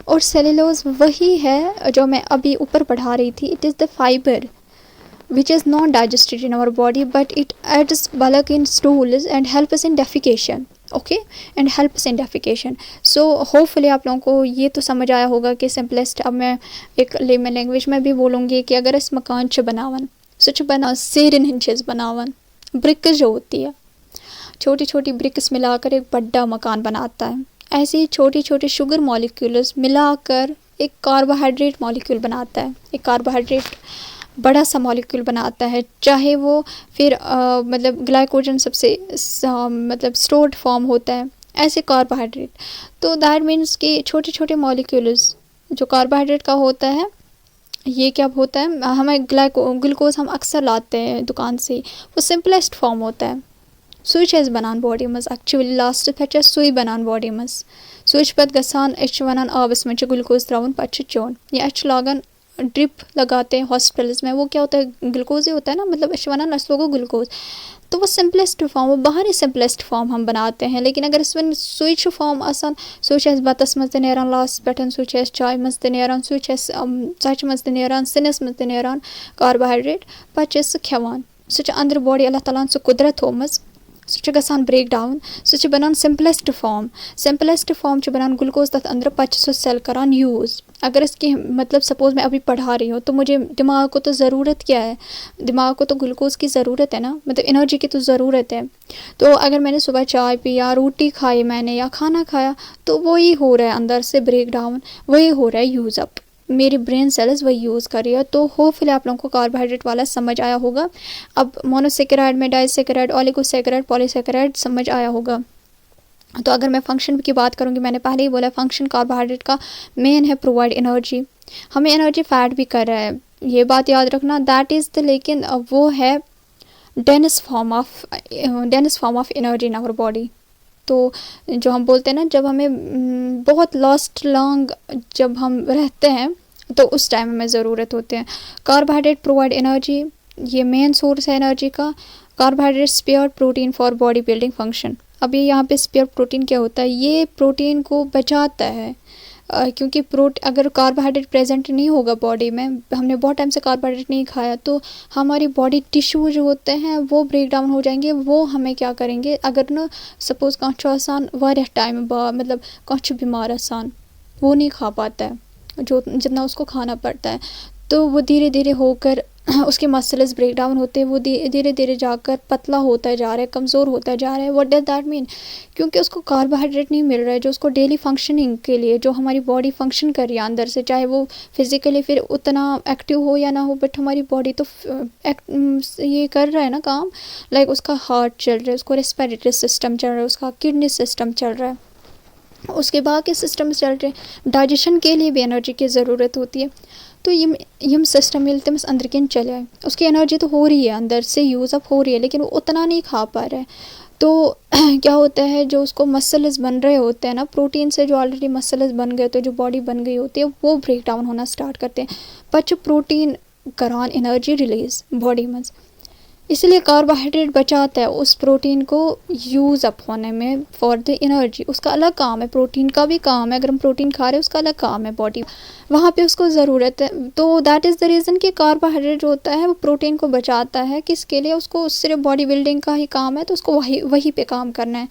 और सेल्यूलोज वही है जो मैं अभी ऊपर पढ़ा रही थी, it is the fibre which is not digested in our body, but it adds bulk in stools and help us in defecation. Okay, and helps in defecation. So hopefully आप लोगों को ये तो समझ आया होगा कि सिंपलेस्ट। अब मैं एक लेमन लैंग्वेज में भी बोलूँगी कि अगर इस मकान च बनावन, सच बना 7 इंचेस बनावन, ब्रिक्स जो होती है, छोटी छोटी ब्रिक्स मिलाकर एक बड़ा मकान बनाता है। ऐसे ही छोटी छोटी शुगर मॉलिक्यूल्स मिलाकर एक कार्बोहाइड्रेट मॉलिक्यूल बनाता है। एक कार्बोहाइड्रेट बड़ा सा मॉलिक्यूल बनाता है, चाहे वो फिर मतलब ग्लाइकोजन सबसे मतलब स्टोर्ड फॉर्म होता है, ऐसे कार्बोहाइड्रेट। तो दैट मीन्स कि छोटे छोटे मॉलिक्यूल्स जो कार्बोहाइड्रेट का होता है, ये क्या होता है, हमें ग्लूकोज हम अक्सर लाते हैं दुकान से, वो सिंपलेस्ट फॉर्म होता है। सुई छ बनान बॉडी मज एक्चुअली लास्ट पे सुई बनान बॉडी मज, सुई पे गसान वन आबस में ग्लूकोज त्रावन पे चोन, या लागान ड्रिप लगाते हैं हॉस्पिटल्स में, वो क्या होता है, ग्लूकोज ही होता है ना, मतलब वन को ग्लूकोज। तो वो सिंपलेस्ट फॉर्म, वो बाहरी सिंपलेस्ट फॉर्म हम बनाते हैं। लेकिन अगर इसमें स्विच फॉर्म आसान, स्विच बतस मज नान लास्ट पे, स्विच चाय मज नान, स्विच षच मज नान, सिनस मज नान कार्बोहाइड्रेट, पे सह खेवान। सह अंदर बॉडी अल्लाह ताला सह कुदरत थोमज, सह गसान ब्रेक डाउन, सह बनान सिंपलेस्ट फॉर्म। सिंपलेस्ट फॉर्म बनान ग्लूकोज तथ अंदर, पे सह सेल करान यूज़। अगर इसकी मतलब सपोज़ मैं अभी पढ़ा रही हूँ तो मुझे दिमाग को तो ज़रूरत क्या है, दिमाग को तो ग्लूकोज़ की ज़रूरत है ना, मतलब एनर्जी की तो ज़रूरत है। तो अगर मैंने सुबह चाय पी या रोटी खाई मैंने या खाना खाया, तो वही हो रहा है अंदर से ब्रेक डाउन, वही हो रहा है यूज़ अप, मेरी ब्रेन सेल्स वही यूज़ कर रही है। तो होपफुली आप लोगों को कार्बोहाइड्रेट वाला समझ आया होगा। अब मोनोसेकेराइड में डाइसेकेराइड, ओलिगोसेकेराइड, पॉलीसेकेराइड समझ आया होगा। तो अगर मैं फंक्शन की बात करूँगी, मैंने पहले ही बोला फंक्शन कार्बोहाइड्रेट का मेन है प्रोवाइड एनर्जी, हमें एनर्जी फैट भी कर रहा है, ये बात याद रखना। दैट इज़ द, लेकिन वो है dense form of energy in our body. तो जो हम बोलते हैं ना, जब हमें बहुत लॉस्ट लॉन्ग जब हम रहते हैं तो उस टाइम हमें ज़रूरत होते हैं। कार्बोहाइड्रेट प्रोवाइड एनर्जी, ये मेन सोर्स है एनर्जी का। Carbohydrate spare protein for body building function. अभी यहाँ पे स्पेयर प्रोटीन क्या होता है, ये प्रोटीन को बचाता है, क्योंकि अगर कार्बोहाइड्रेट प्रेजेंट नहीं होगा बॉडी में, हमने बहुत टाइम से कार्बोहाइड्रेट नहीं खाया, तो हमारी बॉडी टिश्यू जो होते हैं वो ब्रेक डाउन हो जाएंगे। वो हमें क्या करेंगे, अगर ना सपोज़ कौन आसान वारिया टाइम बाद मतलब कौन बीमार आसान वो नहीं खा पाता है जो जितना उसको खाना पड़ता है, तो वो धीरे धीरे होकर उसके मसल्स ब्रेक डाउन होते हैं, वो धीरे धीरे जाकर पतला होता जा रहा है, कमज़ोर होता जा रहा है। व्हाट डज दैट मीन, क्योंकि उसको कार्बोहाइड्रेट नहीं मिल रहा है जो उसको डेली फंक्शनिंग के लिए, जो हमारी बॉडी फंक्शन कर रही है अंदर से, चाहे वो फिज़िकली फिर उतना एक्टिव हो या ना हो, बट हमारी बॉडी तो ये कर रहा है ना काम। लाइक उसका हार्ट चल रहा है, उसको रेस्पिरेटरी सिस्टम चल रहा है, उसका किडनी सिस्टम चल रहा है, उसके बाकी सिस्टम चल रहे हैं, डाइजेशन के लिए भी एनर्जी की ज़रूरत होती है। तो यम सिस्टम इल्तमस अंदर किन चले आए, उसकी एनर्जी तो हो रही है अंदर से यूज़ अप हो रही है, लेकिन वो उतना नहीं खा पा रहा है। तो क्या होता है, जो उसको मसल्स बन रहे होते हैं ना प्रोटीन से, जो ऑलरेडी मसल्स बन गए, तो जो बॉडी बन गई होती है वो ब्रेक डाउन होना स्टार्ट करते हैं। बट प्रोटीन करान एनर्जी रिलीज़ बॉडी में, इसलिए कार्बोहाइड्रेट बचाता है उस प्रोटीन को यूज़ अप होने में फॉर द एनर्जी। उसका अलग काम है, प्रोटीन का भी काम है, अगर हम प्रोटीन खा रहे हैं उसका अलग काम है, बॉडी वहाँ पे उसको ज़रूरत है। तो दैट इज़ द रीज़न कि कार्बोहाइड्रेट जो होता है वो प्रोटीन को बचाता है, किसके लिए, उसको सिर्फ बॉडी बिल्डिंग का ही काम है, तो उसको वही पे काम करना है।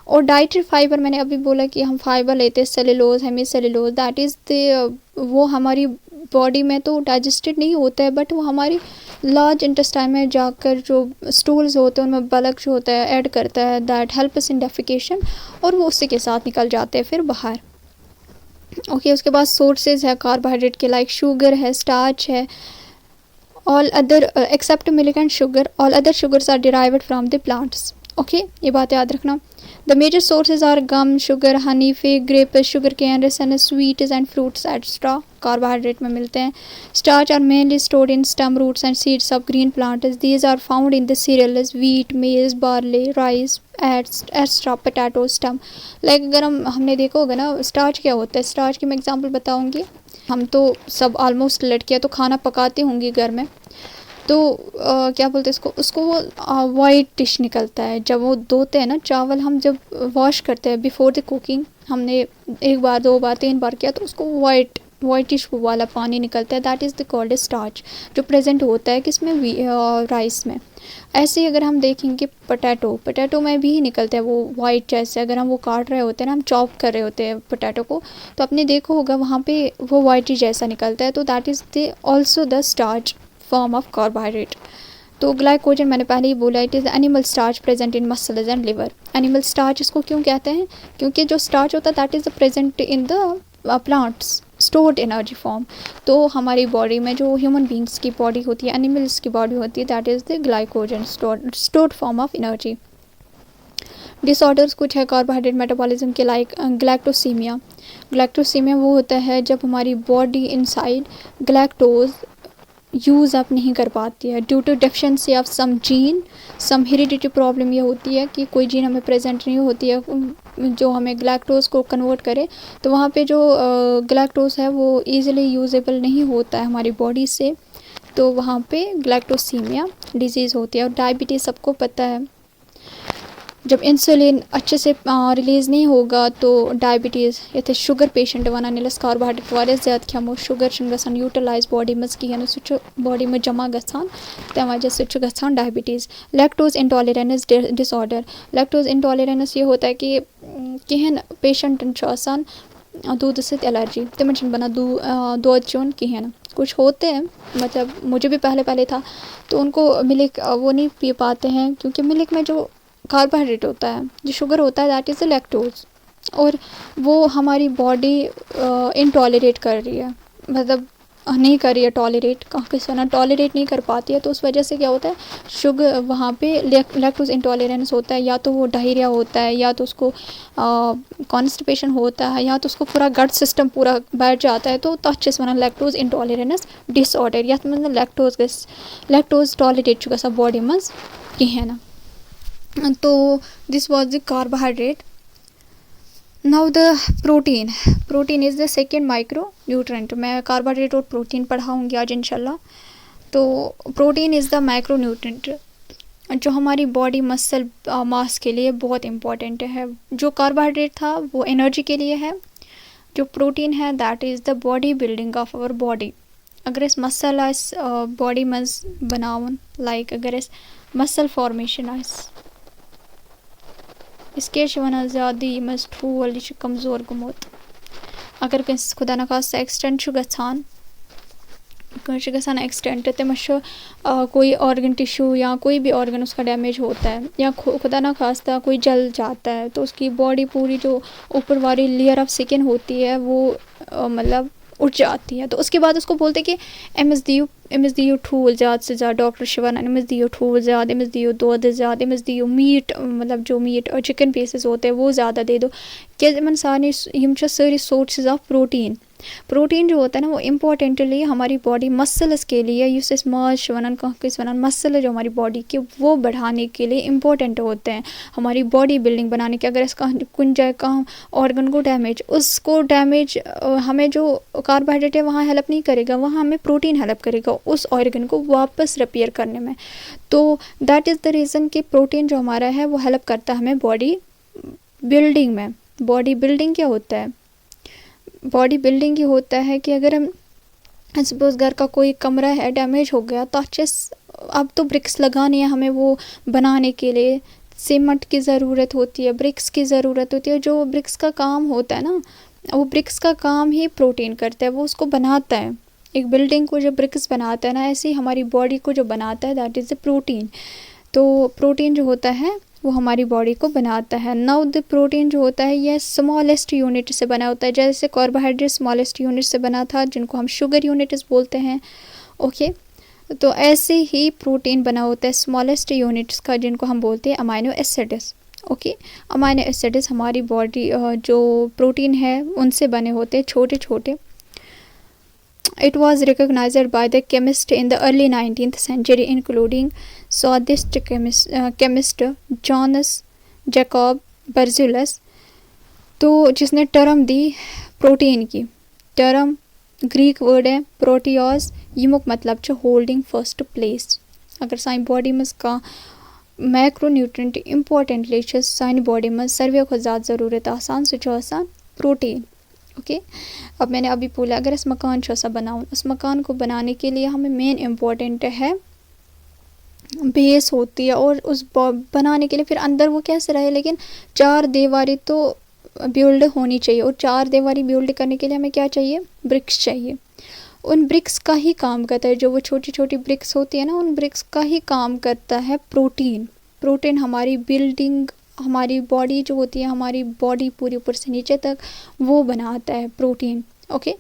और डाइटरी फाइबर, मैंने अभी बोला कि हम फाइबर लेते हैं, cellulose, hemicellulose, that is the, वो हमारी बॉडी में तो डाइजेस्टेड नहीं होता है, बट वो हमारी लार्ज इंटेस्टाइन में जाकर जो स्टूल्स होते हैं उनमें बलक जो होता है ऐड करता है, that help us in defecation, और वो उसी के साथ निकल जाते हैं फिर बाहर। ओके, उसके बाद सोर्सेज है कार्बोहाइड्रेट के, लाइक शुगर है, स्टार्च है, all other except milk and sugar, all other sugars are derived from the plants. Okay, ये बात याद रखना। The major sources are gum, sugar, honey, fig, grapes, sugarcane, raisin, sweets and fruits extra carbohydrate में मिलते हैं। Starch are mainly stored in stem, roots and seeds of green plants. These are found in the cereals, wheat, maize, barley, rice extra, potato, stem. Like अगर हमने देखा होगा ना starch क्या होता है, स्टार्च की मैं एग्जांपल बताऊंगी। हम तो सब ऑलमोस्ट लड़कियां तो खाना पकाती होंगी घर में, तो क्या बोलते हैं उसको वो वाइट डिश निकलता है जब वो धोते हैं ना चावल, हम जब वॉश करते हैं बिफोर द कुकिंग, हमने एक बार, दो बार, तीन बार किया, तो उसको वाइटिश वाला पानी निकलता है, that is the called starch, जो प्रेजेंट होता है किसमें, राइस में। ऐसे ही अगर हम देखेंगे पोटैटो में भी निकलता है वो वाइट, जैसे अगर हम वो काट रहे होते हैं ना, हम चॉप कर रहे होते हैं पोटैटो को, तो आपने देखा होगा वहाँ पे वो वाइट ही जैसा निकलता है, तो that is the also the starch form of carbohydrate. तो ग्लाइकोजन मैंने पहले ही बोला, it is animal starch present in muscles and liver. Animal starch इसको क्यों कहते हैं, क्योंकि जो स्टार्च होता है that is present in the plants stored energy form. तो हमारी बॉडी में जो ह्यूमन बींग्स की बॉडी होती है, एनिमल्स की बॉडी होती है, that is the glycogen stored form of energy. Disorders कुछ है कार्बोहाइड्रेट मेटाबॉलिज्म के, लाइक ग्लैक्टोसीमिया। ग्लैक्टोसीमिया वो होता है जब हमारी body inside galactose use up नहीं कर पाती है due to deficiency of some gene, some heredity problem. ये होती है कि कोई जीन हमें प्रेजेंट नहीं होती है जो हमें ग्लैक्टोज को कन्वर्ट करे, तो वहाँ पे जो ग्लैक्टोज है वो ईज़िली यूजेबल नहीं होता है हमारी बॉडी से, तो वहाँ पे ग्लैक्टोसीमिया डिजीज़ होती है। और डायबिटीज़ सबको पता है, जब इंसुलिन अच्छे से रिलीज़ नहीं होगा तो डायबिटीज़ ये शुगर पेशेंट वनान कार्बोहाइड्रेट वारिया ज़्यादा खेमो, शुगर गसान यूटिलाइज बॉडी मज कहें, सह बॉडी में जमा गसान, तम वजह से गसान diabetes. Lactose intolerance disorder, lactose intolerance ये होता है कि कहें पेशेंटन दूध से एलर्जी तमन बना दूध चोन कहें कुछ होते हैं, मतलब मुझे भी पहले था, तो उनको मिल्क वो नहीं पी पाते हैं क्योंकि मिल्क में जो कार्बोहाइड्रेट होता है, जो शुगर होता है, दैट इज़ द लैक्टोज, और वो हमारी बॉडी इनटॉलरेट कर रही है, मतलब नहीं कर रही है टॉलरेट, किसी ना टॉलरेट नहीं कर पाती है, तो उस वजह से क्या होता है, शुगर वहाँ पे लैक्टोज इंटॉलरेंस होता है, या तो वो डायरिया होता है, या तो उसको कॉन्स्टिपेशन होता है, या तो उसको पूरा गट सिस्टम पूरा बैठ जाता है, तो तथ वन लैक्टोज इंटॉलरेंस डिसऑर्डर, या मतलब लैक्टोज टॉलरेट ग बॉडी मज कहें ना। तो this was the carbohydrate. Now the protein is the second micro nutrient. मैं कार्बोहाइड्रेट और प्रोटीन पढ़ाऊँगी आज इंशाल्लाह। तो protein is the micro nutrient जो हमारी बॉडी मसल मास के लिए बहुत इम्पॉर्टेंट है। जो कार्बोहाइड्रेट था वो एनर्जी के लिए है, जो प्रोटीन है that is the body building of our body. अगर इस मसल बॉडी मज बनावन, लाइक अगर इस मसल फॉर्मेशन इसके वन ज़्यादा यम ठूल यह कमज़ोर गुमुत। अगर कंस खुदा न खास्ता एक्सटेंट गसान एक्सटेंट तमस कोई ऑर्गन टिश्यू या कोई भी ऑर्गन उसका डैमेज होता है, या खुदा न खास्ता कोई जल जाता है, तो उसकी बॉडी पूरी जो ऊपर वाली लेयर ऑफ स्किन होती है वो मतलब उठ जाती है। तो उसके बाद उसको बोलते कि अमिस दियो ठूल ज़्यादा से ज़्यादा, डॉक्टर शिवन अमिस दियो ठूल ज़्यादा, अमिस दियो दूध ज़्यादा, अमिस दियो मीट, मतलब जो मीट और चिकन पीसेस होते हैं वो ज़्यादा दे दो। क्या इन सारे सारी सोर्सेज ऑफ प्रोटीन जो होता है ना वो इम्पोर्टेंटली हमारी बॉडी मसल्स के लिए, इस माश वन किस वन मसल जो हमारी बॉडी के वो बढ़ाने के लिए इम्पोर्टेंट होते हैं, हमारी बॉडी बिल्डिंग बनाने के। अगर इसका कुछ जाए कहाँ ऑर्गन को डैमेज, उसको डैमेज हमें जो कार्बोहाइड्रेट है वहाँ हेल्प नहीं करेगा, वहाँ हमें प्रोटीन हेल्प करेगा उस ऑर्गन को वापस रिपेयर करने में। तो दैट इज़ द रीज़न कि प्रोटीन जो हमारा है वो हेल्प करता है हमें बॉडी बिल्डिंग में। बॉडी बिल्डिंग क्या होता है? बॉडी बिल्डिंग ये होता है कि अगर हम सपोज घर का कोई कमरा है डैमेज हो गया, तो अब तो ब्रिक्स लगानी है हमें वो बनाने के लिए, सीमेंट की ज़रूरत होती है, ब्रिक्स की ज़रूरत होती है। जो ब्रिक्स का काम होता है ना, वो ब्रिक्स का काम ही प्रोटीन करता है, वो उसको बनाता है। एक बिल्डिंग को जो ब्रिक्स बनाता है ना, ऐसे ही हमारी बॉडी को जो बनाता है दैट इज़ द प्रोटीन। तो प्रोटीन जो होता है वो हमारी बॉडी को बनाता है। नाउ द प्रोटीन जो होता है यह स्मॉलेस्ट यूनिट से बना होता है, जैसे कार्बोहाइड्रेट स्मॉलेस्ट यूनिट से बना था जिनको हम शुगर यूनिट्स बोलते हैं। ओके, तो ऐसे ही प्रोटीन बना होता है स्मॉलेस्ट यूनिट्स का, जिनको हम बोलते हैं amino acids. Okay, amino acids हमारी बॉडी जो प्रोटीन है उनसे बने होते हैं, छोटे छोटे। It was recognized by the chemists in the early 19th century, including Swiss chemist Johannes Jacob Berzelius, तो जिसने टर्म दी प्रोटीन की। टर्म ग्रीक वर्ड है प्रोटियोस, यमुक मतलब छ होल्डिंग फर्स्ट प्लेस। अगर साइन बॉडी में का मैक्रो न्यूट्रेंट इम्पोर्टेंटली साइन बॉडी में सर्वे को ज़्यादा ज़रूरत आसान से जो आसान प्रोटीन। ओके, अब मैंने अभी बोला अगर इस मकान को ऐसा बनाऊँ, उस मकान को बनाने के लिए हमें मेन इम्पोर्टेंट है बेस होती है, और उस बनाने के लिए फिर अंदर वो कैसे रहे, लेकिन चार दीवारी तो बिल्ड होनी चाहिए, और चार दीवारी बिल्ड करने के लिए हमें क्या चाहिए, ब्रिक्स चाहिए। उन ब्रिक्स का ही काम करता है, जो वो छोटी छोटी ब्रिक्स होती है ना, उन ब्रिक्स का ही काम करता है प्रोटीन हमारी बिल्डिंग, हमारी बॉडी जो होती है, हमारी बॉडी पूरी ऊपर से नीचे तक वो बनाता है प्रोटीन। ओके,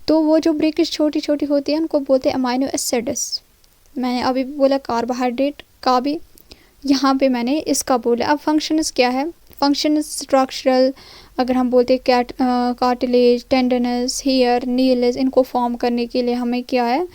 तो वो जो ब्रिक्स छोटी छोटी होती है उनको बोलते हैं अमाइनो एसिड्स। मैंने अभी बोला कार्बोहाइड्रेट का भी, यहाँ पे मैंने इसका बोला। अब फंक्शंस क्या है? फंक्शंस स्ट्रक्चरल, अगर हम बोलते हैं कार्टिलेज, टेंडनस, हेयर, नील्स, इनको फॉर्म करने के लिए हमें क्या है,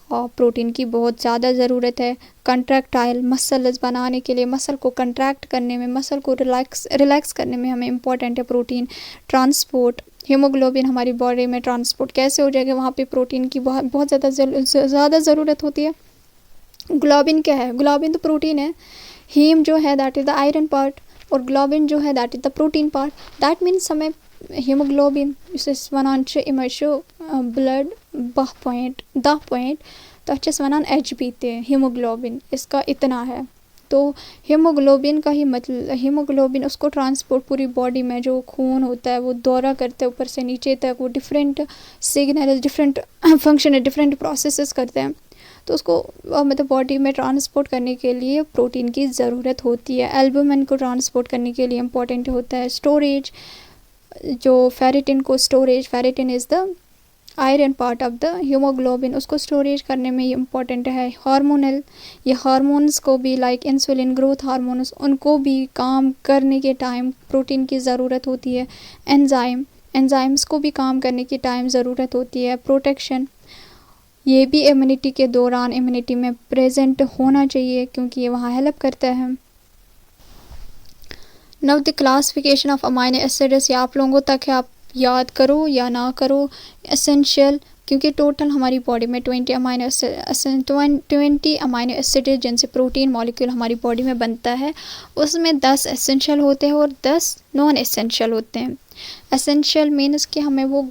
प्रोटीन की बहुत ज़्यादा ज़रूरत है। कंट्रैक्टाइल मसल्स बनाने के लिए, मसल को कंट्रैक्ट करने में, मसल को रिलैक्स करने में हमें इम्पोर्टेंट है प्रोटीन। ट्रांसपोर्ट, हीमोग्लोबिन हमारी बॉडी में ट्रांसपोर्ट कैसे हो जाएगा, वहाँ पे प्रोटीन की बहुत ज़्यादा ज़रूरत होती है। ग्लोबिन क्या है? ग्लोबिन तो प्रोटीन है। हीम जो है that is the iron part, और ग्लोबिन जो है that is the protein part. That means हमें हीमोग्लोबिन वन ब्लड 10 पॉइंट तक वन HB ते हीमोग्लोबिन इसका इतना है। तो हीमोग्लोबिन का ही मतलब, हीमोग्लोबिन उसको ट्रांसपोर्ट पूरी बॉडी में जो खून होता है वो दौरा करते हैं ऊपर से नीचे तक, वो different signal, different function, different processes करते हैं। तो उसको मतलब बॉडी में ट्रांसपोर्ट करने के लिए प्रोटीन की ज़रूरत होती है। एल्बुमिन को ट्रांसपोर्ट करने के लिए इम्पोर्टेंट होता है स्टोरेज, जो फेरिटिन को storage, ferritin is the iron part of the haemoglobin, उसको स्टोरेज करने में ये इम्पॉर्टेंट है। हार्मोनल, ये हार्मोन्स को भी लाइक इंसुलिन, ग्रोथ हार्मोन्स, उनको भी काम करने के टाइम प्रोटीन की ज़रूरत होती है। एंजाइम, एंजाइम्स को भी काम करने की टाइम ज़रूरत होती है। प्रोटेक्शन, ये भी इम्यूनिटी के दौरान इम्यूनिटी में प्रेजेंट होना चाहिए क्योंकि ये वहाँ हेल्प करता है। Now the classification of amino acids, ये आप लोगों तक है, आप याद करो या ना करो, एसेंशियल, क्योंकि टोटल हमारी बॉडी में 20 अमाइनो एसिड जिनसे प्रोटीन मॉलिक्यूल हमारी बॉडी में बनता है, उसमें 10 एसेंशियल होते हैं और 10 नॉन एसेंशियल होते हैं। एसेंशियल मीन्स कि हमें वो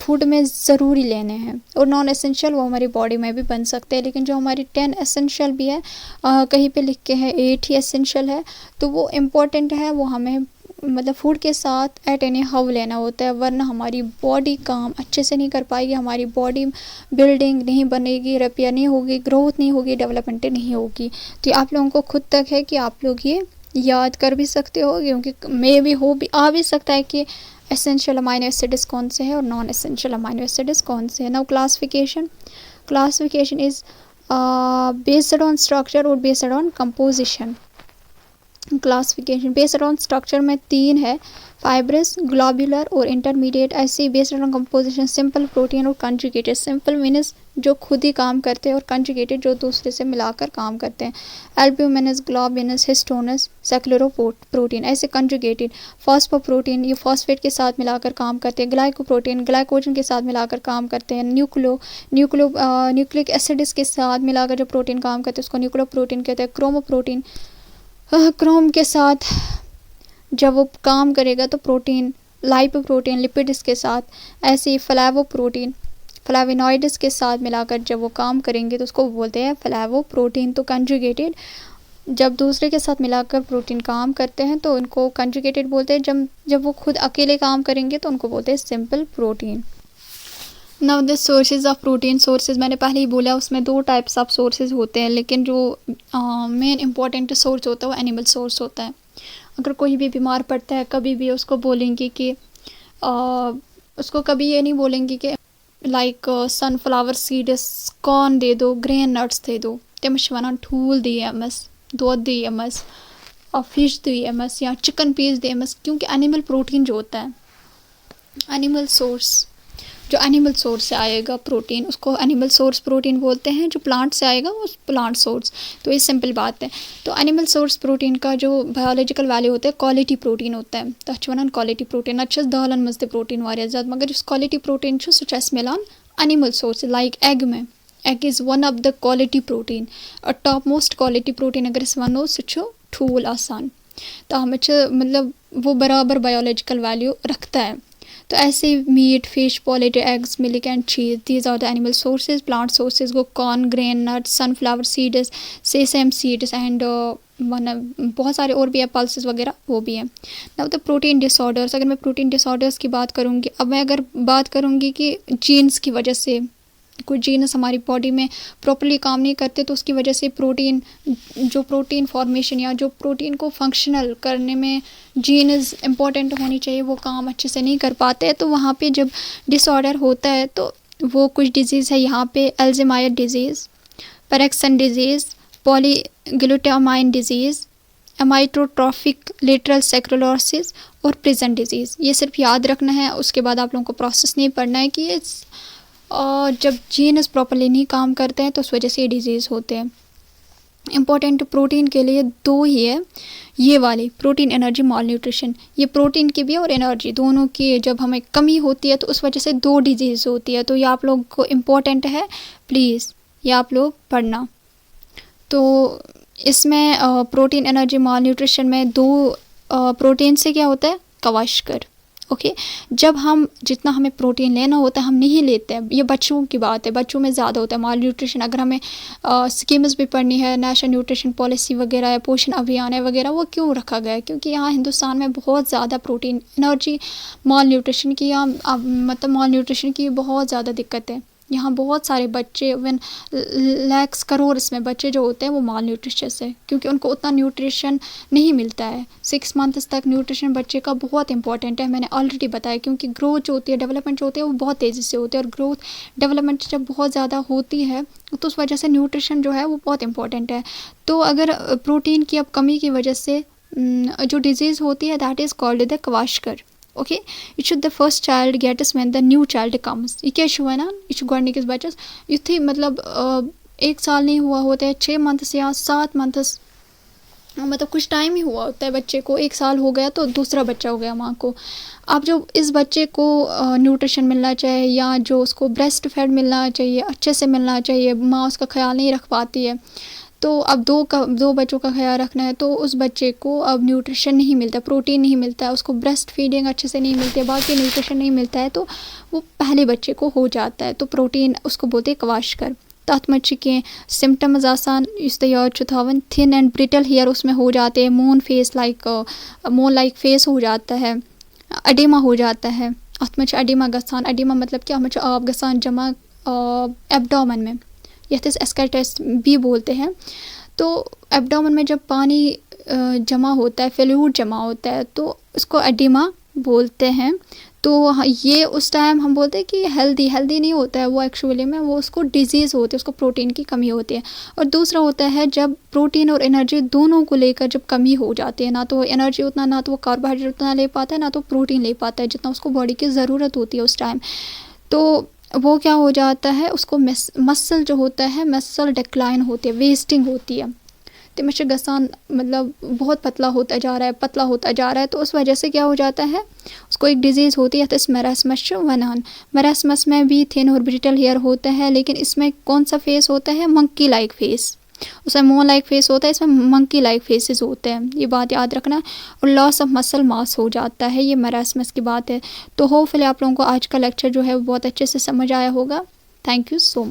फूड में ज़रूरी लेने हैं, और नॉन एसेंशियल वो हमारी बॉडी में भी बन सकते हैं। लेकिन जो हमारी 10 एसेंशियल भी है, कहीं पे लिख के है 8 ही एसेंशियल है, तो वो इम्पोर्टेंट है, वो हमें मतलब फूड के साथ एट एनी हाउ लेना होता है, वरना हमारी बॉडी काम अच्छे से नहीं कर पाएगी, हमारी बॉडी बिल्डिंग नहीं बनेगी, रिपेयर नहीं होगी, ग्रोथ नहीं होगी, डेवलपमेंट नहीं होगी। तो आप लोगों को खुद तक है कि आप लोग ये याद कर भी सकते हो, क्योंकि मे भी हो भी आ भी सकता है कि एसेंशियल अमाइनो एसिड्स कौन से हैं और नॉन एसेंशियल अमाइनो एसिड्स कौन से हैं। Now classification, classification is based on structure और based on composition. Classification based on structure में 3 है, फाइब्रस, ग्लोबुलर और इंटरमीडिएट। ऐसे based on composition simple, protein और कंजुगेटेड। सिंपल मीन्स जो खुद ही काम करते हैं, और कंजुगेटेड जो दूसरे से मिलाकर काम करते हैं। एल्ब्यूमिनस, ग्लोबिनस, हिस्टोनस, सेक्युलोरोप्रोटीन। ऐसे कंजुगेटेड, फॉस्फोप्रोटीन, ये फॉस्फेट के साथ मिलाकर काम करते हैं। ग्लाइकोप्रोटीन, ग्लाइकोजन के साथ मिलाकर काम करते हैं। न्यूक्लिक एसिड्स के साथ मिलाकर जो प्रोटीन काम करते हैं उसको न्यूक्लियोप्रोटीन कहते हैं। क्रोमोप्रोटीन, क्रोम के साथ जब वो काम करेगा तो प्रोटीन, लाइपोप्रोटीन, लिपिड्स के साथ। ऐसे ही फ्लेवोप्रोटीन, फ्लेविनॉइड्स के साथ मिलाकर जब वो काम करेंगे तो उसको बोलते हैं फ्लेवोप्रोटीन। तो कंजुगेटेड जब दूसरे के साथ मिलाकर प्रोटीन काम करते हैं तो उनको कंजुगेटेड बोलते हैं। जब वो खुद अकेले काम करेंगे तो उनको बोलते हैं simple protein. Now the sources of protein, sources मैंने पहले ही बोला, उसमें 2 टाइप्स ऑफ सोर्सेज होते हैं, लेकिन जो मेन इंपॉर्टेंट सोर्स होता है वो एनिमल सोर्स होता है। अगर कोई भी बीमार पड़ता है, कभी भी उसको बोलेंगे कि उसको कभी ये नहीं बोलेंगे कि लाइक सनफ्लावर सीड्स कॉर्न दे दो, ग्रेन नट्स दे दो, तमिश वनान ठूल दियेमस, दूध दियेमस, और फिश दियेमस या चिकन पीस दियेमस, क्योंकि एनिमल प्रोटीन जो होता है, एनिमल सोर्स, जो एनिमल सोर्स से आएगा प्रोटीन उसको एनिमल सोर्स प्रोटीन बोलते हैं। जो प्लांट से आएगा वो प्लांट सोर्स। तो ये सिंपल बात है। तो एनिमल सोर्स प्रोटीन का जो बायोलॉजिकल वैल्यू होता है क्वालिटी प्रोटीन होता है। तो अच्छे वन क्वालिटी प्रोटीन अच्छे दालन मजदे प्रोटीन वारिया ज़्यादा, मगर इस क्वालिटी प्रोटीन सु मिलान एनिमल सोर्स, लाइक एग में, egg is one of the quality protein. और टॉप मोस्ट क्वालिटी प्रोटीन अगर इस वनो सु ठूल आसान, तो हमें मतलब वो बराबर बायोलॉजिकल वैल्यू रखता है। तो ऐसे meat, fish, poultry, eggs, milk and cheese, these are the animal sources. Plant sources को corn, grain, nuts, sunflower seeds, sesame seeds and बहुत सारे और भी है, पल्सेस वगैरह वो भी है। नाउ द प्रोटीन डिसऑर्डर्स, अगर मैं प्रोटीन डिसऑर्डर्स की बात करूँगी, अब मैं अगर बात करूँगी कि जीन्स की वजह से कुछ जीन्स हमारी बॉडी में प्रॉपर्ली काम नहीं करते, तो उसकी वजह से प्रोटीन, जो प्रोटीन फॉर्मेशन या जो प्रोटीन को फंक्शनल करने में जीन्स इम्पॉर्टेंट होनी चाहिए वो काम अच्छे से नहीं कर पाते। तो वहाँ पे जब डिसऑर्डर होता है तो वो कुछ डिजीज़ है यहाँ पे, Alzheimer disease, Parkinson disease, polyglutamine disease, amyotrophic lateral sclerosis और प्रेजेंट डिजीज़। ये सिर्फ याद रखना है, उसके बाद आप लोगों को प्रोसेस नहीं पढ़ना है कि ये और जब जीन्स प्रॉपर्ली नहीं काम करते हैं तो उस वजह से ये डिजीज़ होते हैं। इम्पोर्टेंट प्रोटीन के लिए 2 ही है, ये वाली प्रोटीन, एनर्जी, माल न्यूट्रिशन। ये प्रोटीन की भी और एनर्जी दोनों की जब हमें कमी होती है तो उस वजह से 2 डिजीज़ होती है। तो ये आप लोग को इम्पोर्टेंट है, प्लीज़ ये आप लोग पढ़ना। तो इसमें प्रोटीन, एनर्जी, माल न्यूट्रिशन में 2 प्रोटीन से क्या होता है, क्वाशकर, ओके जब हम जितना हमें प्रोटीन लेना होता है हम नहीं लेते हैं, ये बच्चों की बात है, बच्चों में ज़्यादा होता है माल न्यूट्रिशन। अगर हमें स्कीम्स भी पढ़नी है, नेशनल न्यूट्रिशन पॉलिसी वगैरह है, पोषण अभियान है वगैरह, वो क्यों रखा गया है? क्योंकि यहाँ हिंदुस्तान में बहुत ज़्यादा प्रोटीन एनर्जी माल न्यूट्रिशन की मतलब माल न्यूट्रिशन की बहुत ज़्यादा दिक्कत है। यहाँ बहुत सारे बच्चे इवन लैक्स करोड़ इसमें बच्चे जो होते हैं वो माल न्यूट्रिशन है, क्योंकि उनको उतना न्यूट्रिशन नहीं मिलता है। 6 मंथ्स तक न्यूट्रिशन बच्चे का बहुत इंपॉर्टेंट है, मैंने ऑलरेडी बताया, क्योंकि ग्रोथ जो होती है, डेवलपमेंट जो होती है वो बहुत तेज़ी से होती है, और ग्रोथ डेवलपमेंट जब बहुत ज़्यादा होती है तो उस वजह से न्यूट्रिशन जो है वो बहुत इंपॉर्टेंट है। तो अगर प्रोटीन की अब कमी की वजह से जो डिजीज़ होती है that is called the kwashiorkor. Okay ये should the first child gets when the new child comes. ये क्या हुआ ना, ये गोडनिक बच्चस युथी मतलब 1 साल नहीं हुआ होता है, 6 मंथ्स या 7 मंथ्स, मतलब कुछ टाइम ही हुआ होता है बच्चे को, 1 साल हो गया तो दूसरा बच्चा हो गया माँ को। अब जो इस बच्चे को न्यूट्रिशन मिलना चाहिए या जो उसको ब्रेस्ट फीड मिलना चाहिए, अच्छे से मिलना चाहिए, माँ उसका ख्याल नहीं रख पाती है। तो अब दो बच्चों का ख्याल रखना है, तो उस बच्चे को अब न्यूट्रिशन नहीं मिलता, प्रोटीन नहीं मिलता है, उसको ब्रेस्ट फीडिंग अच्छे से नहीं मिलती है, बाकी न्यूट्रिशन नहीं मिलता है, तो वो पहले बच्चे को हो जाता है। तो प्रोटीन उसको बोलते हैं क्वाशकर। तथ में के सिम्टम्स आसान इस याद थवन, थिन एंड ब्रिटल हेयर उसमें हो जाते हैं, मून लाइक फेस हो जाता है, अडेमा हो जाता है, अत में अडेमा गसान, अडेमा मतलब क्या, हमें आब गसान जमा एब्डोमेन में, यथ एस्केल्टस भी बोलते हैं। तो एब्डोमेन में जब पानी जमा होता है, फ्लूइड जमा होता है, तो उसको एडिमा बोलते हैं। तो ये उस टाइम हम बोलते हैं कि हेल्दी नहीं होता है वो, एक्चुअली में वो उसको डिजीज़ होती है, उसको प्रोटीन की कमी होती है। और दूसरा होता है जब प्रोटीन और एनर्जी दोनों को लेकर जब कमी हो जाती है, ना तो एनर्जी उतना, ना तो वो कार्बोहाइड्रेट उतना ले पाता है, ना तो प्रोटीन ले पाता है जितना उसको बॉडी की ज़रूरत होती है उस टाइम। तो वो क्या हो जाता है, उसको मसल जो होता है, मसल डिक्लाइन होती है, वेस्टिंग होती है, तिमश गसान मतलब बहुत पतला होता जा रहा है। तो उस वजह से क्या हो जाता है, उसको एक डिजीज़ होती है तो मेरास्मस वनान। मेरास्मस में भी थिन और ब्रिटल हेयर होता है, लेकिन इसमें कौन सा फेस होता है, मंकी लाइक फेस। उसमें मोन लाइक फेस होता है, इसमें मंकी लाइक फेसेस होते हैं, ये बात याद रखना। और लॉस ऑफ मसल मास हो जाता है, ये मेरास्मस की बात है। तो होपफुली आप लोगों को आज का लेक्चर जो है वो बहुत अच्छे से समझ आया होगा। Thank you so much.